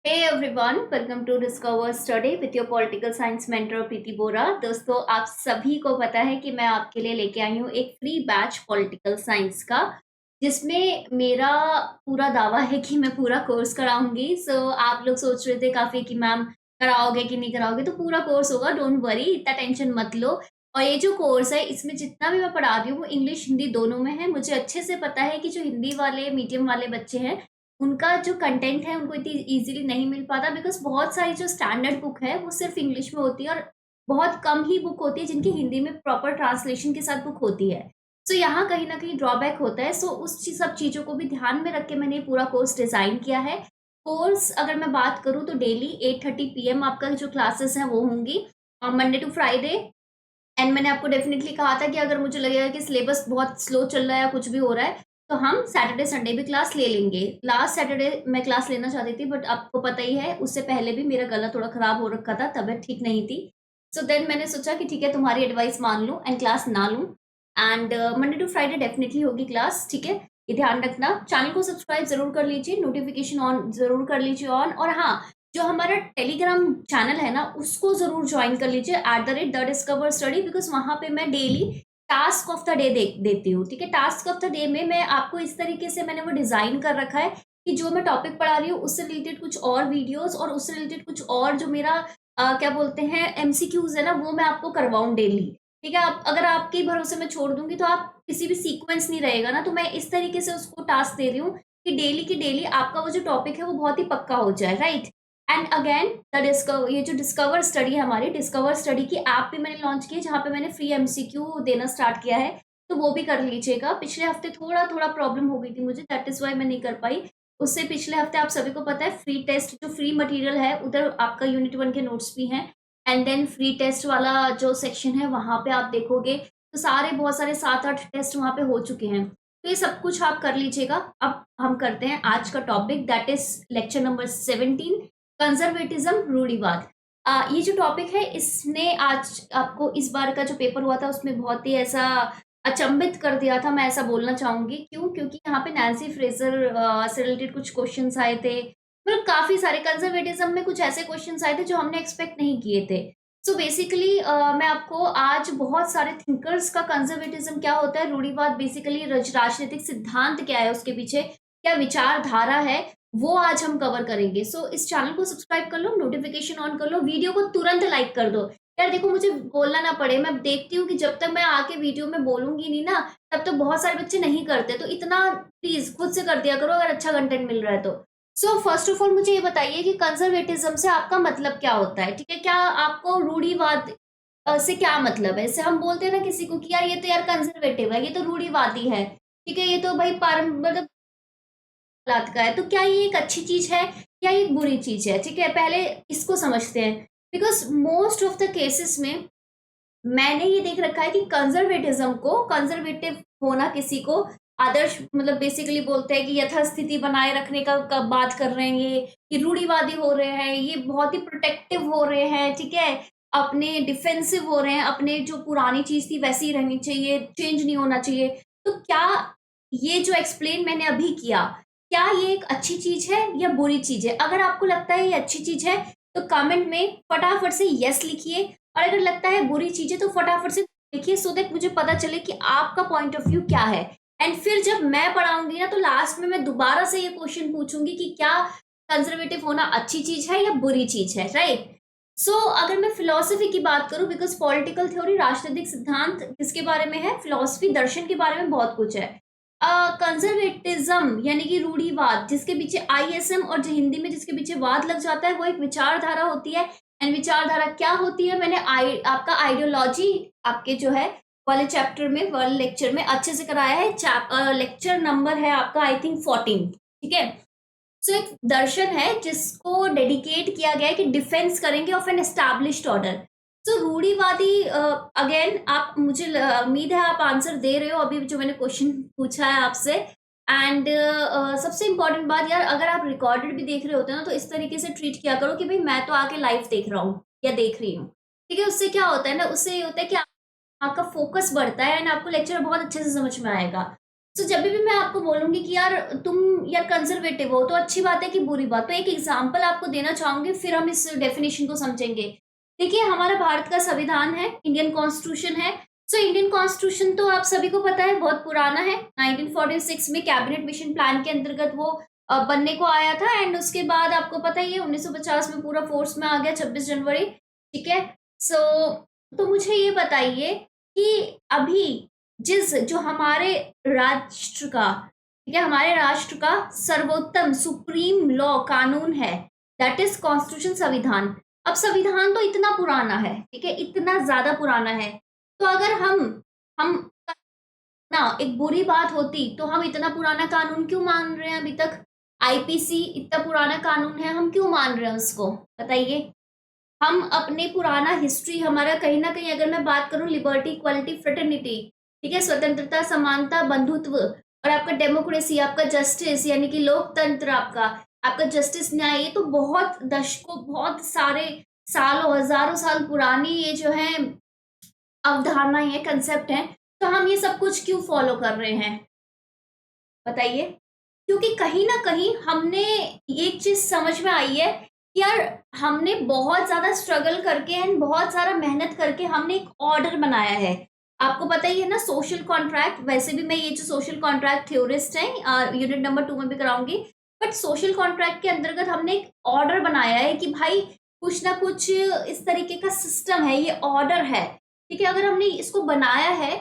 Hey everyone, welcome to Discover Study with your political science mentor प्रीति बोरा। दोस्तों, आप सभी को पता है कि मैं आपके लिए लेके आई हूँ एक फ्री बैच पॉलिटिकल साइंस का, जिसमें मेरा पूरा दावा है कि मैं पूरा कोर्स कराऊंगी। आप लोग सोच रहे थे काफी कि मैम कराओगे कि नहीं कराओगे, तो पूरा कोर्स होगा, डोंट वरी, इतना टेंशन मत लो। और ये जो कोर्स है, इसमें जितना भी मैं पढ़ा रही हूँ वो इंग्लिश हिंदी दोनों में है। मुझे अच्छे से पता है कि जो हिंदी वाले मीडियम वाले बच्चे हैं, उनका जो कंटेंट है उनको इतनी ईज़िली नहीं मिल पाता, बिकॉज़ बहुत सारी जो स्टैंडर्ड बुक है वो सिर्फ़ इंग्लिश में होती है और बहुत कम ही बुक होती है जिनकी हिंदी में प्रॉपर ट्रांसलेशन के साथ बुक होती है। सो यहाँ कहीं न कहीं ड्रॉबैक होता है। सो उस ची सब चीज़ों को भी ध्यान में रख के मैंने ये पूरा कोर्स डिज़ाइन किया है। कोर्स अगर मैं बात करूँ तो डेली 8:30 पीएम आपका जो क्लासेस हैं वो होंगी, मंडे टू फ्राइडे। एंड मैंने आपको डेफ़िनिटली कहा था कि अगर मुझे लगेगा कि सिलेबस बहुत स्लो चल रहा है या कुछ भी हो रहा है, तो हम सैटरडे संडे भी क्लास ले लेंगे। लास्ट सैटरडे मैं क्लास लेना चाहती थी, बट आपको पता ही है उससे पहले भी मेरा गला थोड़ा खराब हो रखा था, तबीयत ठीक नहीं थी। सो देन मैंने सोचा कि ठीक है, तुम्हारी एडवाइस मान लूँ एंड क्लास ना लूँ। And Monday to Friday definitely होगी क्लास, ठीक है? ये ध्यान रखना। चैनल को सब्सक्राइब ज़रूर कर लीजिए, नोटिफ़िकेशन ऑन ज़रूर कर लीजिए ऑन, और हाँ, जो हमारा टेलीग्राम चैनल है ना, उसको ज़रूर जॉइन कर लीजिए @द डिस्कवर स्टडी, बिकॉज़ वहाँ पे मैं daily task of the day देती हूँ, ठीक है? टास्क ऑफ द डे में मैं आपको इस तरीके से मैंने वो डिज़ाइन कर रखा है कि जो मैं टॉपिक पढ़ा रही हूँ उससे रिलेटेड कुछ और वीडियोज़ और उससे रिलेटेड कुछ और जो मेरा क्या बोलते हैं एमसीक्यूज़ है ना, वो मैं आपको करवाऊँ डेली, ठीक है? आप अगर आपके भरोसे मैं छोड़ दूँगी तो आप किसी भी सीक्वेंस नहीं रहेगा ना, तो मैं इस तरीके से उसको टास्क दे रही हूँ कि डेली की डेली आपका वो जो टॉपिक है वो बहुत ही पक्का हो जाए, राइट? एंड अगेन ये जो डिस्कवर स्टडी है, हमारी डिस्कवर स्टडी की ऐप भी मैंने लॉन्च की है, जहाँ पे मैंने फ्री एमसीक्यू देना स्टार्ट किया है, तो वो भी कर लीजिएगा। पिछले हफ्ते थोड़ा-थोड़ा प्रॉब्लम हो गई थी मुझे, दैट इज़ व्हाई मैं नहीं कर पाई। उससे पिछले हफ्ते आप सभी को पता है फ्री टेस्ट जो फ्री मटेरियल है, उधर आपका यूनिट 1 के नोट्स भी हैं, एंड देन फ्री टेस्ट वाला जो सेक्शन है वहाँ पे आप देखोगे, तो बहुत सारे 7-8 टेस्ट वहाँ पे हो चुके हैं। तो ये सब कुछ आप कर लीजिएगा। अब हम करते हैं आज का topic, that is lecture number 17, कंज़र्वेटिज़्म, रूढ़िवाद। ये जो टॉपिक है, इसने आज आपको इस बार का जो पेपर हुआ था उसमें बहुत ही ऐसा अचंभित कर दिया था, मैं ऐसा बोलना चाहूँगी। क्यों? क्योंकि यहाँ पे नैन्सी फ्रेज़र से रिलेटेड कुछ क्वेश्चन्स आए थे। मतलब काफ़ी सारे कंज़र्वेटिज़्म में कुछ ऐसे क्वेश्चन्स आए थे जो हमने एक्सपेक्ट नहीं किए थे। सो बेसिकली मैं आपको आज बहुत सारे थिंकर्स का कंज़र्वेटिज़्म क्या होता है, रूढ़िवाद बेसिकली राजनीतिक सिद्धांत क्या है उसके पीछे, क्या विचारधारा है, वो आज हम कवर करेंगे। सो इस चैनल को सब्सक्राइब कर लो, नोटिफ़िकेशन ऑन कर लो, वीडियो को तुरंत लाइक कर दो। यार देखो, मुझे बोलना ना पड़े, मैं देखती हूँ कि जब तक मैं आके वीडियो में बोलूँगी नहीं ना, तब तक बहुत सारे बच्चे नहीं करते। तो इतना प्लीज़ खुद से कर दिया करो अगर अच्छा कंटेंट मिल रहा है तो। सो फर्स्ट ऑफ ऑल मुझे ये बताइए कि कंज़र्वेटिज़्म से आपका मतलब क्या होता है, ठीक है? क्या आपको रूढ़िवाद से क्या मतलब है? जैसे हम बोलते हैं ना किसी को कि यार ये तो यार कंज़र्वेटिव है, ये तो रूढ़िवादी है, ठीक है? ये तो भाई मतलब औलाद का है, तो क्या ये एक अच्छी चीज़ है या ये एक बुरी चीज़ है? ठीक है, पहले इसको समझते हैं। Because most of the cases में मैंने ये देख रखा है कि कंज़र्वेटिव होना किसी को आदर्श, मतलब बेसिकली बोलते हैं कि यथास्थिति बनाए रखने का बात कर रहे हैं ये, कि रूढ़िवादी हो रहे हैं, ये बहुत ही प्रोटेक्टिव हो रहे हैं, ठीक है? अपने डिफेंसिव हो रहे हैं, अपने जो पुरानी चीज़ थी वैसी ही रहनी चाहिए, चेंज नहीं होना चाहिए। तो क्या ये जो एक्सप्लेन मैंने अभी किया, क्या ये एक अच्छी चीज़ है या बुरी चीज़ है? अगर आपको लगता है ये अच्छी चीज़ है, तो कमेंट में फटाफट से येस लिखिए, और अगर लगता है बुरी चीज़ है तो फटाफट से लिखिए, सो दैट मुझे पता चले कि आपका पॉइंट ऑफ व्यू क्या है। एंड फिर जब मैं पढ़ाऊँगी ना, तो लास्ट में मैं दोबारा से ये क्वेश्चन पूछूँगी कि क्या कंज़र्वेटिव होना अच्छी चीज़ है या बुरी चीज़ है, राइट? सो अगर मैं फिलॉसफी की बात करूँ, बिकॉज़ पॉलिटिकल थ्योरी राजनीतिक सिद्धांत किसके बारे में है? फिलॉसफी दर्शन के बारे में बहुत कुछ है। कंज़र्वेटिज़्म यानी कि रूढ़िवाद, जिसके पीछे आईएसएम और जो हिंदी में जिसके पीछे वाद लग जाता है, वो एक विचारधारा होती है। एंड विचारधारा क्या होती है, मैंने आपका आइडियोलॉजी आपके जो है वाले चैप्टर में, वाले लेक्चर में अच्छे से कराया है। लेक्चर नंबर है आपका आई थिंक 14, ठीक है? सो एक दर्शन है जिसको डेडिकेट किया गया है कि डिफेंस करेंगे ऑफ एन एस्टैब्लिश्ड ऑर्डर। सो रूढ़िवादी, अगेन आप मुझे उम्मीद है आप आंसर दे रहे हो अभी जो मैंने क्वेश्चन पूछा है आपसे। एंड सबसे इम्पोर्टेंट बात यार, अगर आप रिकॉर्डेड भी देख रहे होते हो ना, तो इस तरीके से ट्रीट किया करो कि भाई मैं तो आके लाइव देख रहा हूँ या देख रही हूँ, ठीक है? उससे क्या होता है ना, उससे ये होता है कि आपका फोकस बढ़ता है एंड आपको लेक्चर बहुत अच्छे से समझ में आएगा। तो जब भी मैं आपको बोलूंगी कि यार तुम यार कंजर्वेटिव हो, तो अच्छी बात है कि बुरी बात, तो एक एग्जांपल आपको देना चाहूंगी, फिर हम इस डेफिनेशन को समझेंगे। देखिए, हमारा भारत का संविधान है, इंडियन कॉन्स्टिट्यूशन है। सो इंडियन कॉन्स्टिट्यूशन तो आप सभी को पता है बहुत पुराना है। 1946 में कैबिनेट मिशन प्लान के अंतर्गत वो बनने को आया था, एंड उसके बाद आपको पता ही है 1950 में पूरा फोर्स में आ गया, 26 जनवरी। ठीक है। सो तो मुझे ये बताइए कि अभी जिस जो हमारे राष्ट्र का, ठीक है, हमारे राष्ट्र का सर्वोत्तम सुप्रीम लॉ कानून है, दैट इज कॉन्स्टिट्यूशन, संविधान। अब संविधान तो इतना पुराना है, ठीक है, इतना ज्यादा पुराना है। तो अगर हम ना एक बुरी बात होती तो हम इतना पुराना कानून क्यों मान रहे हैं अभी तक? आईपीसी इतना पुराना कानून है, हम क्यों मान रहे हैं उसको? बताइए। हम अपने पुराना हिस्ट्री हमारा कहीं ना कहीं, अगर मैं बात करूं लिबर्टी, इक्वालिटी, फ्रेटर्निटी, ठीक है, स्वतंत्रता, समानता, बंधुत्व, और आपका डेमोक्रेसी, आपका जस्टिस यानी कि लोकतंत्र, आपका आपका जस्टिस, न्याय, ये तो बहुत दशकों, बहुत सारे सालों, हजारों साल पुरानी ये जो है अवधारणाएं है, कंसेप्ट है। तो हम ये सब कुछ क्यों फॉलो कर रहे हैं? बताइए। क्योंकि कहीं ना कहीं हमने एक चीज समझ में आई है कि यार हमने बहुत ज्यादा स्ट्रगल करके एंड बहुत सारा मेहनत करके हमने एक ऑर्डर बनाया है। आपको पता ही है ना, सोशल कॉन्ट्रैक्ट। वैसे भी मैं ये जो सोशल कॉन्ट्रैक्ट थ्योरिस्ट है, यूनिट नंबर 2 में भी कराऊंगी। बट सोशल कॉन्ट्रैक्ट के अंतर्गत हमने एक ऑर्डर बनाया है कि भाई कुछ ना कुछ इस तरीके का सिस्टम है, ये ऑर्डर है। ठीक है, अगर हमने इसको बनाया है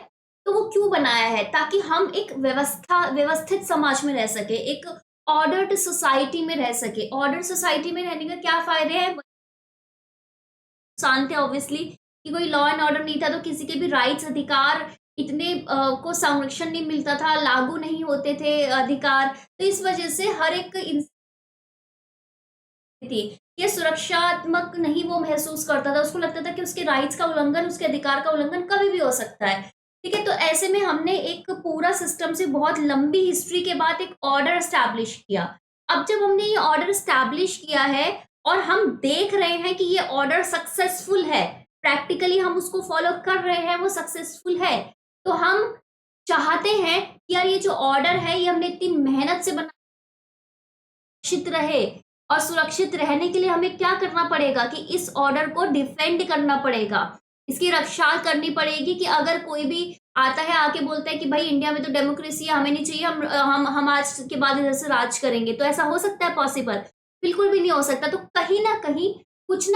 तो वो क्यों बनाया है? ताकि हम एक व्यवस्थित समाज में रह सके, एक ऑर्डर्ड सोसाइटी में रह सके। ऑर्डर्ड सोसाइटी में रहने का क्या फायदे हैं? नुकसान थे ऑब्वियसली, कि कोई लॉ एंड ऑर्डर नहीं था तो किसी के भी राइट्स, अधिकार इतने को संरक्षण नहीं मिलता था, लागू नहीं होते थे अधिकार। तो इस वजह से हर एक थी, ये सुरक्षात्मक नहीं वो महसूस करता था, उसको लगता था कि उसके राइट्स का उल्लंघन, उसके अधिकार का उल्लंघन कभी भी हो सकता है। ठीक है, तो ऐसे में हमने एक पूरा सिस्टम से बहुत लंबी हिस्ट्री के बाद एक ऑर्डर स्टैब्लिश किया। अब जब हमने ये ऑर्डर स्टैब्लिश किया है और हम देख रहे हैं कि ये ऑर्डर सक्सेसफुल है, प्रैक्टिकली हम उसको फॉलो कर रहे हैं, वो सक्सेसफुल है, तो हम चाहते हैं कि यार ये जो ऑर्डर है ये हमने इतनी मेहनत से बना सुरक्षित रहे, और सुरक्षित रहने के लिए हमें क्या करना पड़ेगा कि इस ऑर्डर को डिफेंड करना पड़ेगा, इसकी रक्षा करनी पड़ेगी। कि अगर कोई भी आता है, आके बोलता है कि भाई इंडिया में तो डेमोक्रेसी है, हमें नहीं चाहिए, हम आज के बाद इधर से राज करेंगे, तो ऐसा हो सकता है पॉसिबल? बिल्कुल भी नहीं हो सकता। तो कहीं ना कुछ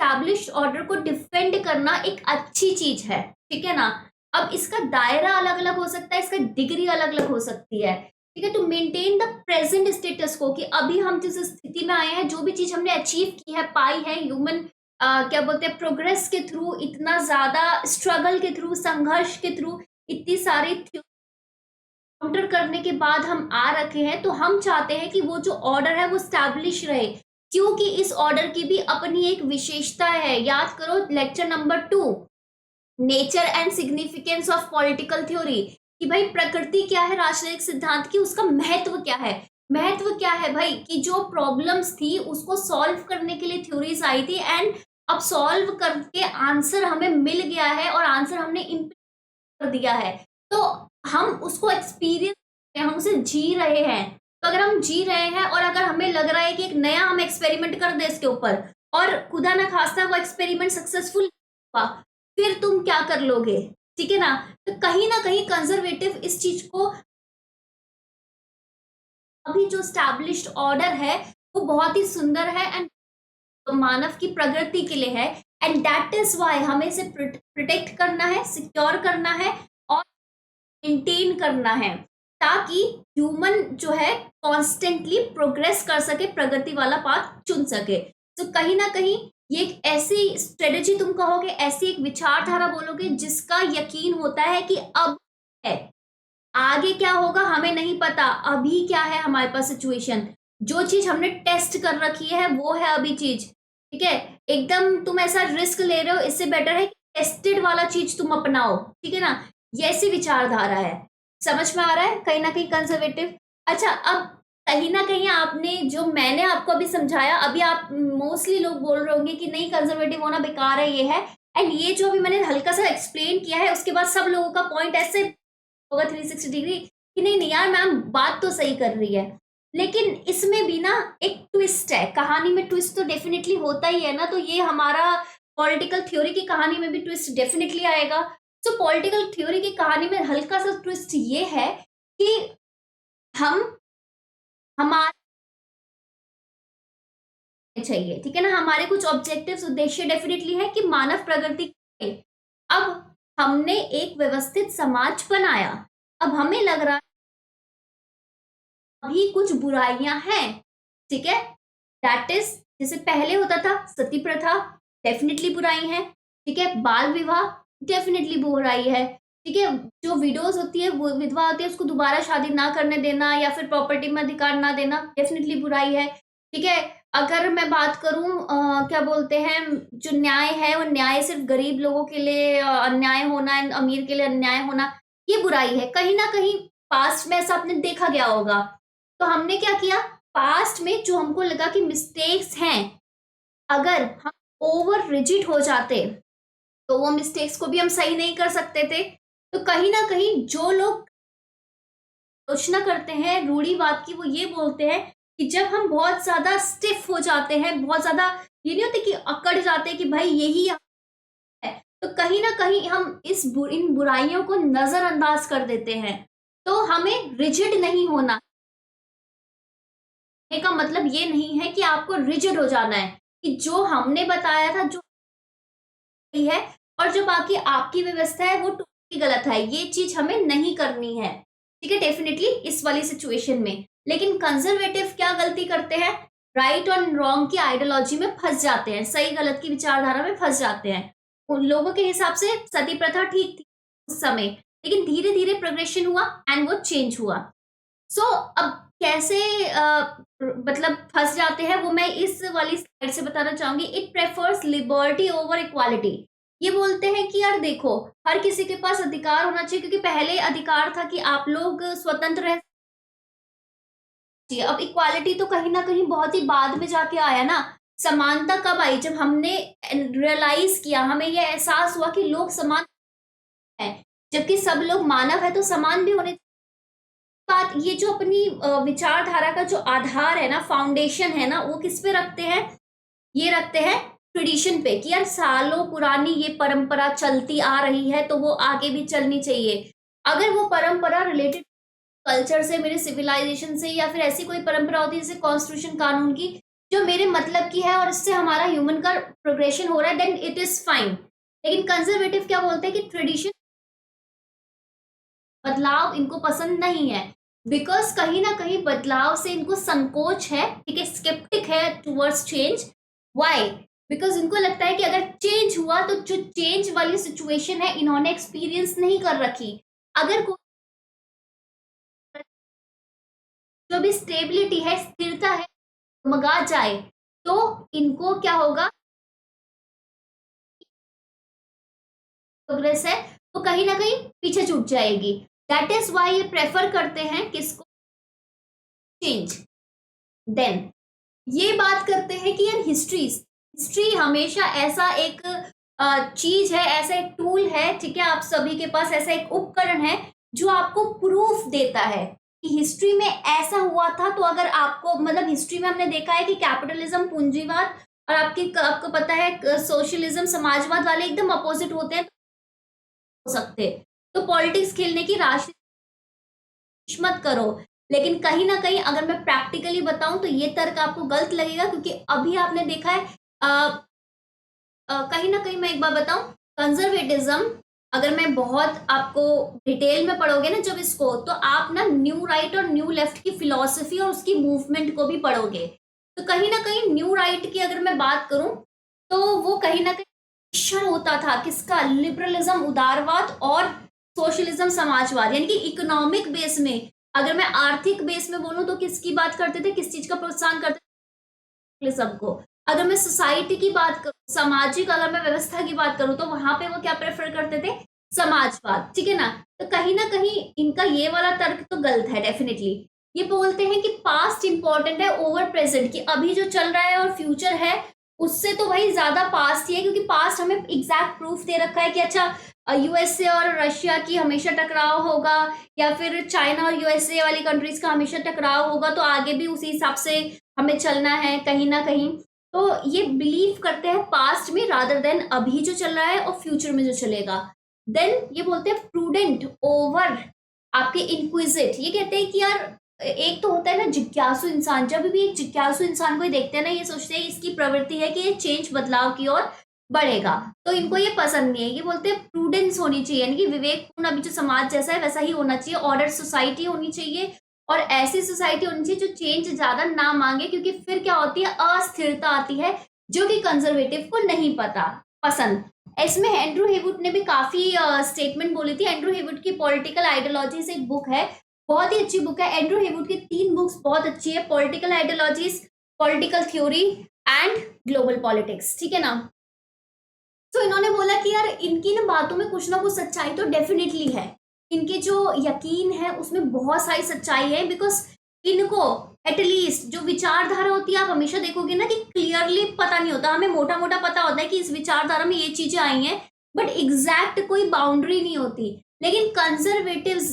स्टैब्लिश्ड ऑर्डर को डिफेंड करना एक अच्छी चीज है, ठीक है ना। अब इसका दायरा अलग अलग हो सकता है, इसका डिग्री अलग अलग हो सकती है। ठीक है, to maintain the present status को, कि अभी हम जिस स्थिति में आए हैं, जो भी चीज हमने अचीव की है, पाई है, ह्यूमन क्या बोलते हैं, प्रोग्रेस के थ्रू, इतना ज्यादा स्ट्रगल के थ्रू, संघर्ष के थ्रू, इतनी सारी काउंटर करने के बाद हम आ रखे हैं, तो हम चाहते हैं कि वो जो ऑर्डर है वो स्टैब्लिश रहे। क्योंकि इस ऑर्डर की भी अपनी एक विशेषता है। याद करो lecture number 2, nature and significance of political theory, कि भाई प्रकृति क्या है राजनीतिक सिद्धांत की, उसका महत्व क्या है। महत्व क्या है भाई? कि जो प्रॉब्लम्स थी उसको सॉल्व करने के लिए थ्योरीज आई थी, एंड अब सॉल्व करके आंसर हमें मिल गया है, और आंसर हमने इम्प्लीमेंट कर दिया है। तो हम उसको एक्सपीरियंस, हम उसे जी रहे हैं। तो अगर हम जी रहे हैं और अगर हमें लग रहा है कि एक नया हम एक्सपेरिमेंट कर दे इसके ऊपर, और खुदा ना खास्ता वो एक्सपेरिमेंट सक्सेसफुल हुआ, फिर तुम क्या कर लोगे? ठीक है ना। तो कहीं ना कहीं कंजर्वेटिव इस चीज को, अभी जो स्टैब्लिश्ड ऑर्डर है वो बहुत ही सुंदर है, एंड मानव की प्रगति के लिए है, एंड दैट इज वाई हमें इसे प्रोटेक्ट करना है, सिक्योर करना है, और मेंटेन करना है, ताकि ह्यूमन जो है कॉन्स्टेंटली प्रोग्रेस कर सके, प्रगति वाला पाथ चुन सके। तो कहीं ना कहीं ये एक ऐसी स्ट्रेटेजी तुम कहोगे, ऐसी एक विचारधारा बोलोगे जिसका यकीन होता है कि अब है, आगे क्या होगा हमें नहीं पता, अभी क्या है हमारे पास सिचुएशन, जो चीज हमने टेस्ट कर रखी है वो है अभी चीज। ठीक है, एकदम तुम ऐसा रिस्क ले रहे हो, इससे बेटर है कि टेस्टेड वाला चीज तुम अपनाओ। ठीक है ना, ये ऐसी विचारधारा है। समझ में आ रहा है कहीं ना कहीं कंजर्वेटिव? अच्छा, अब कहीं ना कहीं आपने जो मैंने आपको अभी समझाया, अभी आप मोस्टली लोग बोल रहे होंगे कि नहीं कंजर्वेटिव होना बेकार है, ये है। एंड ये जो अभी मैंने हल्का सा एक्सप्लेन किया है, उसके बाद सब लोगों का पॉइंट ऐसे होगा 360 डिग्री कि नहीं नहीं यार मैम बात तो सही कर रही है, लेकिन इसमें भी ना एक ट्विस्ट है, कहानी में ट्विस्ट तो डेफिनेटली होता ही है ना, तो ये हमारा पॉलिटिकल थ्योरी की कहानी में भी ट्विस्ट डेफिनेटली आएगा। तो पॉलिटिकल थ्योरी की कहानी में हल्का सा ट्विस्ट ये है कि हम हमारे चाहिए, ठीक है ना, हमारे कुछ ऑब्जेक्टिव्स उद्देश्य डेफिनेटली है कि मानव प्रगति करे। अब हमने एक व्यवस्थित समाज बनाया, अब हमें लग रहा है अभी कुछ बुराइयां हैं, ठीक है, दैट इज जैसे पहले होता था सती प्रथा, डेफिनेटली बुराई है, ठीक है, बाल विवाह डेफिनेटली बुराई है, ठीक है, जो विडोज होती है वो विधवा होती है उसको दोबारा शादी ना करने देना या फिर प्रॉपर्टी में अधिकार ना देना डेफिनेटली बुराई है, ठीक है। अगर मैं बात करूं क्या बोलते हैं, जो न्याय है वो न्याय सिर्फ गरीब लोगों के लिए अन्याय होना, अमीर के लिए अन्याय होना, ये बुराई है कहीं ना कहीं। पास्ट में ऐसा आपने देखा गया होगा, तो हमने क्या किया, पास्ट में जो हमको लगा कि मिस्टेक्स हैं, अगर हम ओवर रिजिड हो जाते तो वो मिस्टेक्स को भी हम सही नहीं कर सकते थे। तो कहीं ना कहीं जो लोग आलोचना करते हैं रूढ़िवाद की, वो ये बोलते हैं कि जब हम बहुत ज्यादा स्टिफ हो जाते हैं, बहुत ज्यादा ये नहीं होते कि अकड़ जाते हैं कि भाई यही है, तो कहीं ना कहीं हम इन बुराइयों को नजरअंदाज कर देते हैं। तो हमें रिजिड नहीं होना का मतलब ये नहीं है कि आपको रिजिड हो जाना है कि जो हमने बताया था जो सही है और जो बाकी आपकी व्यवस्था है वो टोटली गलत है, ये चीज हमें नहीं करनी है, ठीक है, डेफिनेटली इस वाली सिचुएशन में। लेकिन कंजर्वेटिव क्या गलती करते हैं, राइट और रॉन्ग की आइडियोलॉजी में फंस जाते हैं, सही गलत की विचारधारा में फंस जाते हैं। उन लोगों के हिसाब से सती प्रथा ठीक थी उस समय, लेकिन धीरे धीरे प्रोग्रेशन हुआ एंड वो चेंज हुआ। सो अब कैसे मतलब फंस जाते हैं वो मैं इस वाली स्लाइड से बताना चाहूंगी। It prefers liberty over equality. ये बोलते हैं कि यार देखो हर किसी के पास अधिकार होना चाहिए, क्योंकि पहले अधिकार था कि आप लोग स्वतंत्र रह, अब इक्वालिटी तो कहीं ना कहीं बहुत ही बाद में जाके आया ना। समानता कब आई, जब हमने रियलाइज किया, हमें यह एहसास हुआ कि लोग समान है, जबकि सब लोग मानव है तो समान भी होने। बात ये जो अपनी विचारधारा का जो आधार है ना, फाउंडेशन है ना, वो किस पे रखते हैं, ये रखते हैं ट्रेडिशन पे, कि यार सालों पुरानी ये परंपरा चलती आ रही है तो वो आगे भी चलनी चाहिए। अगर वो परंपरा रिलेटेड कल्चर से, मेरे सिविलाइजेशन से, या फिर ऐसी कोई परंपरा होती है जैसे कॉन्स्टिट्यूशन कानून की जो मेरे मतलब की है और इससे हमारा ह्यूमन का प्रोग्रेशन हो रहा है, देन इट इज फाइन। लेकिन कंजर्वेटिव क्या बोलते हैं कि ट्रेडिशन, बदलाव इनको पसंद नहीं है, बिकॉज कहीं ना कहीं बदलाव से इनको संकोच है, ठीक है, स्केप्टिक है टुवर्ड्स चेंज। व्हाई? बिकॉज इनको लगता है कि अगर चेंज हुआ तो जो चेंज वाली सिचुएशन है इन्होंने एक्सपीरियंस नहीं कर रखी। अगर जो भी स्टेबिलिटी है, स्थिरता है, मगा जाए तो इनको क्या होगा, प्रोग्रेस है वो कहीं ना कहीं पीछे छूट जाएगी। दैट इज वाई ये प्रेफर करते हैं किसको, चेंज। देन ये बात करते हैं कि यार हिस्ट्री हिस्ट्री हमेशा ऐसा एक चीज है, ऐसा एक टूल है, ठीक है, आप सभी के पास ऐसा एक उपकरण है जो आपको प्रूफ देता है कि हिस्ट्री में ऐसा हुआ था। तो अगर आपको मतलब हिस्ट्री में हमने देखा है कि कैपिटलिज्म पूंजीवाद और आपको पता है सोशलिज्म समाजवाद वाले एकदम अपोजिट होते हैं, हो सकते, तो पॉलिटिक्स खेलने की राशि मत करो। लेकिन कहीं ना कहीं अगर मैं प्रैक्टिकली बताऊं तो ये तर्क आपको गलत लगेगा, क्योंकि अभी आपने देखा है कहीं ना कहीं मैं एक बार बताऊं, कंजर्वेटिज्म अगर मैं बहुत आपको डिटेल में पढ़ोगे ना जब इसको, तो आप ना न्यू राइट और न्यू लेफ्ट की फिलॉसफी और उसकी मूवमेंट को भी पढ़ोगे। तो कहीं ना कहीं न्यू राइट की अगर मैं बात करूं तो वो कहीं ना कहीं मिश्रण होता था किसका, लिबरलिज्म उदारवाद और सोशलिज्म समाजवाद, यानी कि इकोनॉमिक बेस में। अगर मैं आर्थिक बेस में बोलूं तो किसकी बात करते थे, किस चीज का प्रोत्साहन करते थे, सबको। अगर मैं सोसाइटी की बात करूं, सामाजिक अगर मैं व्यवस्था की बात करूं तो वहां पे वो क्या प्रेफर करते थे, समाजवाद, ठीक है ना। तो कहीं ना कहीं इनका ये वाला तर्क तो गलत है डेफिनेटली। ये बोलते हैं कि पास्ट इंपॉर्टेंट है ओवर प्रेजेंट, कि अभी जो चल रहा है और फ्यूचर है उससे तो भाई ज्यादा पास्ट ही है, क्योंकि पास्ट हमें एग्जैक्ट प्रूफ दे रखा है कि अच्छा यूएसए और रशिया की हमेशा टकराव होगा, या फिर चाइना और यूएसए वाली कंट्रीज का हमेशा टकराव होगा, तो आगे भी उसी हिसाब से हमें चलना है कहीं ना कहीं। तो ये बिलीव करते हैं पास्ट में रादर देन अभी जो चल रहा है और फ्यूचर में जो चलेगा। देन ये बोलते हैं प्रूडेंट ओवर आपके इंक्विजिट। ये कहते हैं कि यार एक तो होता है ना जिज्ञासु इंसान, जब भी एक जिज्ञासु इंसान को ही देखते हैं ना, ये सोचते हैं इसकी प्रवृत्ति है कि ये चेंज बदलाव की ओर बढ़ेगा, तो इनको ये पसंद नहीं है। ये बोलते हैं प्रूडेंस होनी चाहिए, यानी कि विवेकपूर्ण अभी जो समाज जैसा है वैसा ही होना चाहिए, ऑर्डर सोसाइटी होनी चाहिए, और ऐसी सोसाइटी होनी चाहिए जो चेंज ज्यादा ना मांगे, क्योंकि फिर क्या होती है अस्थिरता आती है जो कि कंजर्वेटिव को नहीं पसंद। इसमें एंड्रू हेवुड ने भी काफी स्टेटमेंट बोली थी। एंड्रू हेवुड की पॉलिटिकल आइडियोलॉजीज एक बुक है, बहुत ही अच्छी बुक है। एंड्रू हेवुड की 3 बुक्स बहुत अच्छी है, political ideologies, political theory and global politics, ठीक है ना। तो इन्होंने बोला कि यार इनकी ना बातों में कुछ ना कुछ सच्चाई तो डेफिनेटली है, इनके जो यकीन है उसमें बहुत सारी सच्चाई है, बिकॉज इनको एटलीस्ट जो विचारधारा होती है, आप हमेशा देखोगे ना कि क्लियरली पता नहीं होता, हमें मोटा मोटा पता होता है कि इस विचारधारा में ये चीजें आई हैं, बट एग्जैक्ट कोई बाउंड्री नहीं होती। लेकिन कंजर्वेटिव्स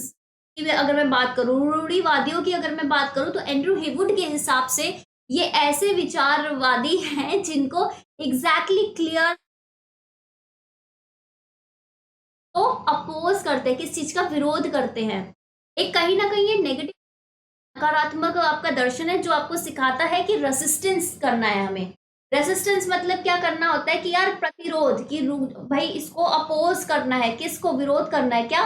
की अगर मैं बात करूं, रूढ़िवादियों की अगर मैं बात करूं, तो एंड्रू हेवुड के हिसाब से ये ऐसे विचारवादी हैं जिनको एग्जैक्टली क्लियर तो अपोज करते हैं, किस चीज का विरोध करते हैं। एक कहीं ना कहीं ये नेगेटिव नकारात्मक आपका दर्शन है जो आपको सिखाता है कि रेसिस्टेंस करना है हमें। रेसिस्टेंस मतलब क्या करना होता है कि यार प्रतिरोध की भाई इसको अपोज करना है, किसको विरोध करना है, क्या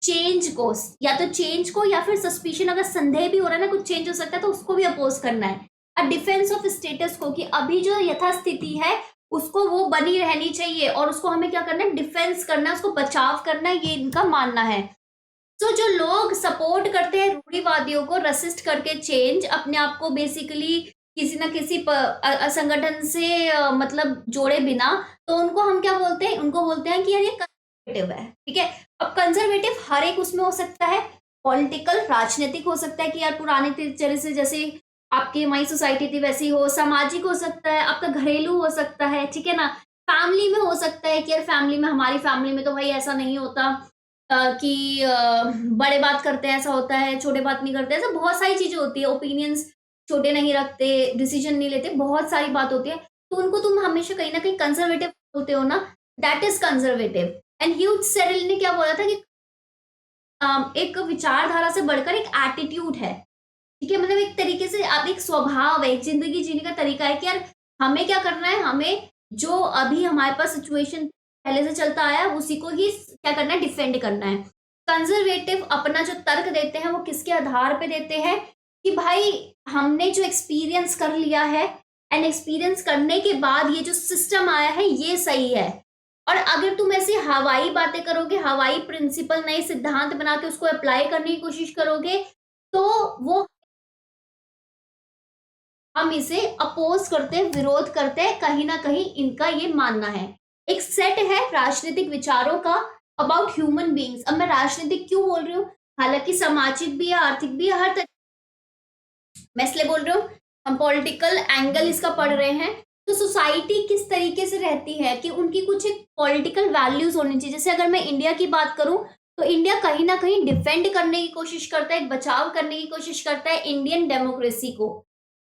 चेंज को, या तो चेंज को या फिर सस्पिशन, अगर संदेह भी हो रहा है ना कुछ चेंज हो सकता है तो उसको भी अपोज करना है। अ डिफेंस ऑफ स्टेटस को, कि अभी जो यथास्थिति है उसको वो बनी रहनी चाहिए और उसको हमें क्या करना है, डिफेंस करना है, उसको बचाव करना है, ये इनका मानना है। तो जो लोग सपोर्ट करते हैं रूढ़िवादियों को, रेसिस्ट करके चेंज, अपने आप को बेसिकली किसी ना किसी संगठन से मतलब जोड़े बिना, तो उनको हम क्या बोलते हैं, उनको बोलते हैं कि यार ये कंजर्वेटिव है, ठीक है। अब कंजर्वेटिव हर एक उसमें हो सकता है, पॉलिटिकल राजनीतिक हो सकता है कि यार पुराने तरह से जैसे आपकी हमारी सोसाइटी थी वैसी हो, सामाजिक हो सकता है, आपका घरेलू हो सकता है, ठीक है ना। फैमिली में हो सकता है कि यार फैमिली में, हमारी फैमिली में तो भाई ऐसा नहीं होता कि बड़े बात करते हैं ऐसा होता है, छोटे बात नहीं करते, ऐसा बहुत सारी चीजें होती है, ओपिनियंस छोटे नहीं रखते, डिसीजन नहीं लेते, बहुत सारी बात होती है। तो उनको तुम हमेशा कहीं ना कहीं कंजर्वेटिव बोलते हो ना, that is conservative. And Hughes Cecil ने क्या बोला था कि एक विचारधारा से बढ़कर एक एटीट्यूड है, ठीक है, मतलब एक तरीके से आप एक स्वभाव है, एक जिंदगी जीने का तरीका है कि यार हमें क्या करना है, हमें जो अभी हमारे पास सिचुएशन पहले से चलता आया है उसी को ही क्या करना है, डिफेंड करना है। कंजर्वेटिव अपना जो तर्क देते हैं वो किसके आधार पे देते हैं कि भाई हमने जो एक्सपीरियंस कर लिया है, एंड एक्सपीरियंस करने के बाद ये जो सिस्टम आया है ये सही है। और अगर तुम ऐसी हवाई बातें करोगे, हवाई प्रिंसिपल नए सिद्धांत बना के उसको अप्लाई करने की कोशिश करोगे, तो वो हम इसे अपोज करते हैं, विरोध करते हैं, कहीं ना कहीं इनका ये मानना है। एक सेट है राजनीतिक विचारों का अबाउट ह्यूमन बींग्स। अब मैं राजनीतिक क्यों बोल रही हूँ, हालांकि सामाजिक भी है, आर्थिक भी है, हर तरह मैं इसलिए बोल रही हूँ, हम पॉलिटिकल एंगल इसका पढ़ रहे हैं। तो सोसाइटी किस तरीके से रहती है कि उनकी कुछ एक पॉलिटिकल वैल्यूज होनी चाहिए। जैसे अगर मैं इंडिया की बात करूं, तो इंडिया कहीं ना कहीं डिफेंड करने की कोशिश करता है, एक बचाव करने की कोशिश करता है इंडियन डेमोक्रेसी को,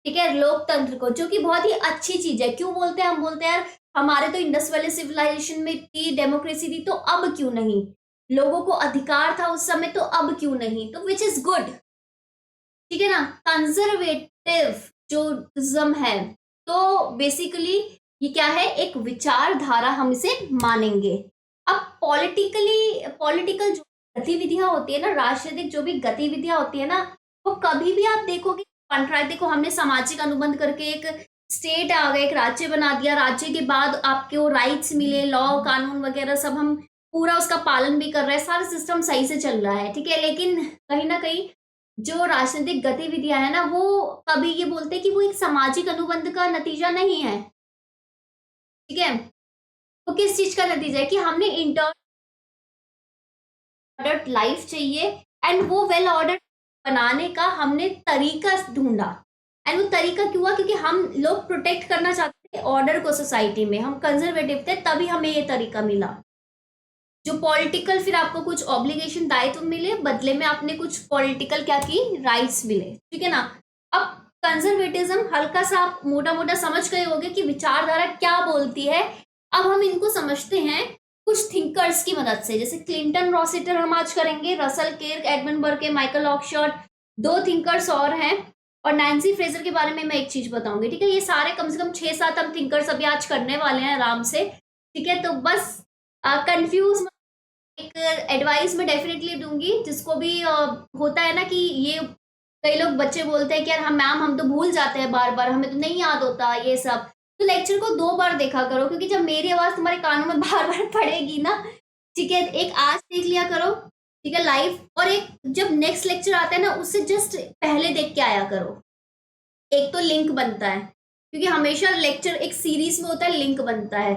ठीक है, लोकतंत्र को, जो कि बहुत ही अच्छी चीज है। क्यों बोलते हैं, हम बोलते हैं यार हमारे तो इंडस वैली सिविलाइजेशन में थी, डेमोक्रेसी थी, तो अब क्यों नहीं, लोगों को अधिकार था उस समय, तो अब क्यों नहीं, तो विच इज गुड, ठीक है ना। कंजर्वेटिव जो इज्म है, तो बेसिकली ये क्या है, एक विचारधारा, हम इसे मानेंगे। अब पॉलिटिकल जो गतिविधियां होती है ना, राजनीतिक जो भी गतिविधियां होती है ना, वो कभी भी आप देखोगे कॉन्ट्रैक्ट, देखो हमने सामाजिक अनुबंध करके एक स्टेट आ गए, एक राज्य बना दिया, राज्य के बाद आपके वो राइट्स मिले, लॉ कानून वगैरह सब हम पूरा उसका पालन भी कर रहे हैं, सारा सिस्टम सही से चल रहा है, ठीक है। लेकिन कहीं ना कहीं जो राजनीतिक गतिविधियां है ना, वो कभी ये बोलते हैं कि वो एक सामाजिक अनुबंध का नतीजा नहीं है, ठीक है। तो किस चीज का नतीजा है कि हमने इंटर ऑर्डर्ड लाइफ चाहिए, एंड वो वेल ऑर्डर बनाने का हमने तरीका ढूंढा। एंड वो तरीका क्यों हुआ, क्योंकि हम लोग प्रोटेक्ट करना चाहते थे ऑर्डर को सोसाइटी में, हम कंजर्वेटिव थे, तभी हमें ये तरीका मिला जो पॉलिटिकल फिर आपको कुछ ऑब्लिगेशन दायित्व मिले, बदले में आपने कुछ पॉलिटिकल क्या की, राइट्स मिले, ठीक है ना। अब कंजर्वेटिज्म हल्का सा आप मोटा मोटा समझ गए होंगे कि विचारधारा क्या बोलती है। अब हम इनको समझते हैं कुछ थिंकर्स की मदद से, जैसे क्लिंटन रॉसिटर हम आज करेंगे, Russell Kirk, Edmund Burke, Michael Oxford, 2 thinkers और हैं, और नैन्सी फ्रेजर के बारे में मैं एक चीज बताऊंगी, ठीक है। ये सारे कम से कम 6-7 हम थिंकर्स अभी आज करने वाले हैं आराम से, ठीक है। तो बस कंफ्यूज, एक एडवाइस मैं डेफिनेटली दूंगी जिसको भी होता है ना कि ये कई लोग बच्चे बोलते हैं कि यार हम मैम हम तो भूल जाते हैं बार बार, हमें तो नहीं याद होता ये सब, तो लेक्चर को 2 बार देखा करो, क्योंकि जब मेरी आवाज तुम्हारे कानों में बार बार पड़ेगी ना, ठीक है, एक आज देख लिया करो, ठीक है, लाइव, और एक जब नेक्स्ट लेक्चर आता है ना उससे जस्ट पहले देख के आया करो। एक तो लिंक बनता है, क्योंकि हमेशा लेक्चर एक सीरीज में होता है, लिंक बनता है।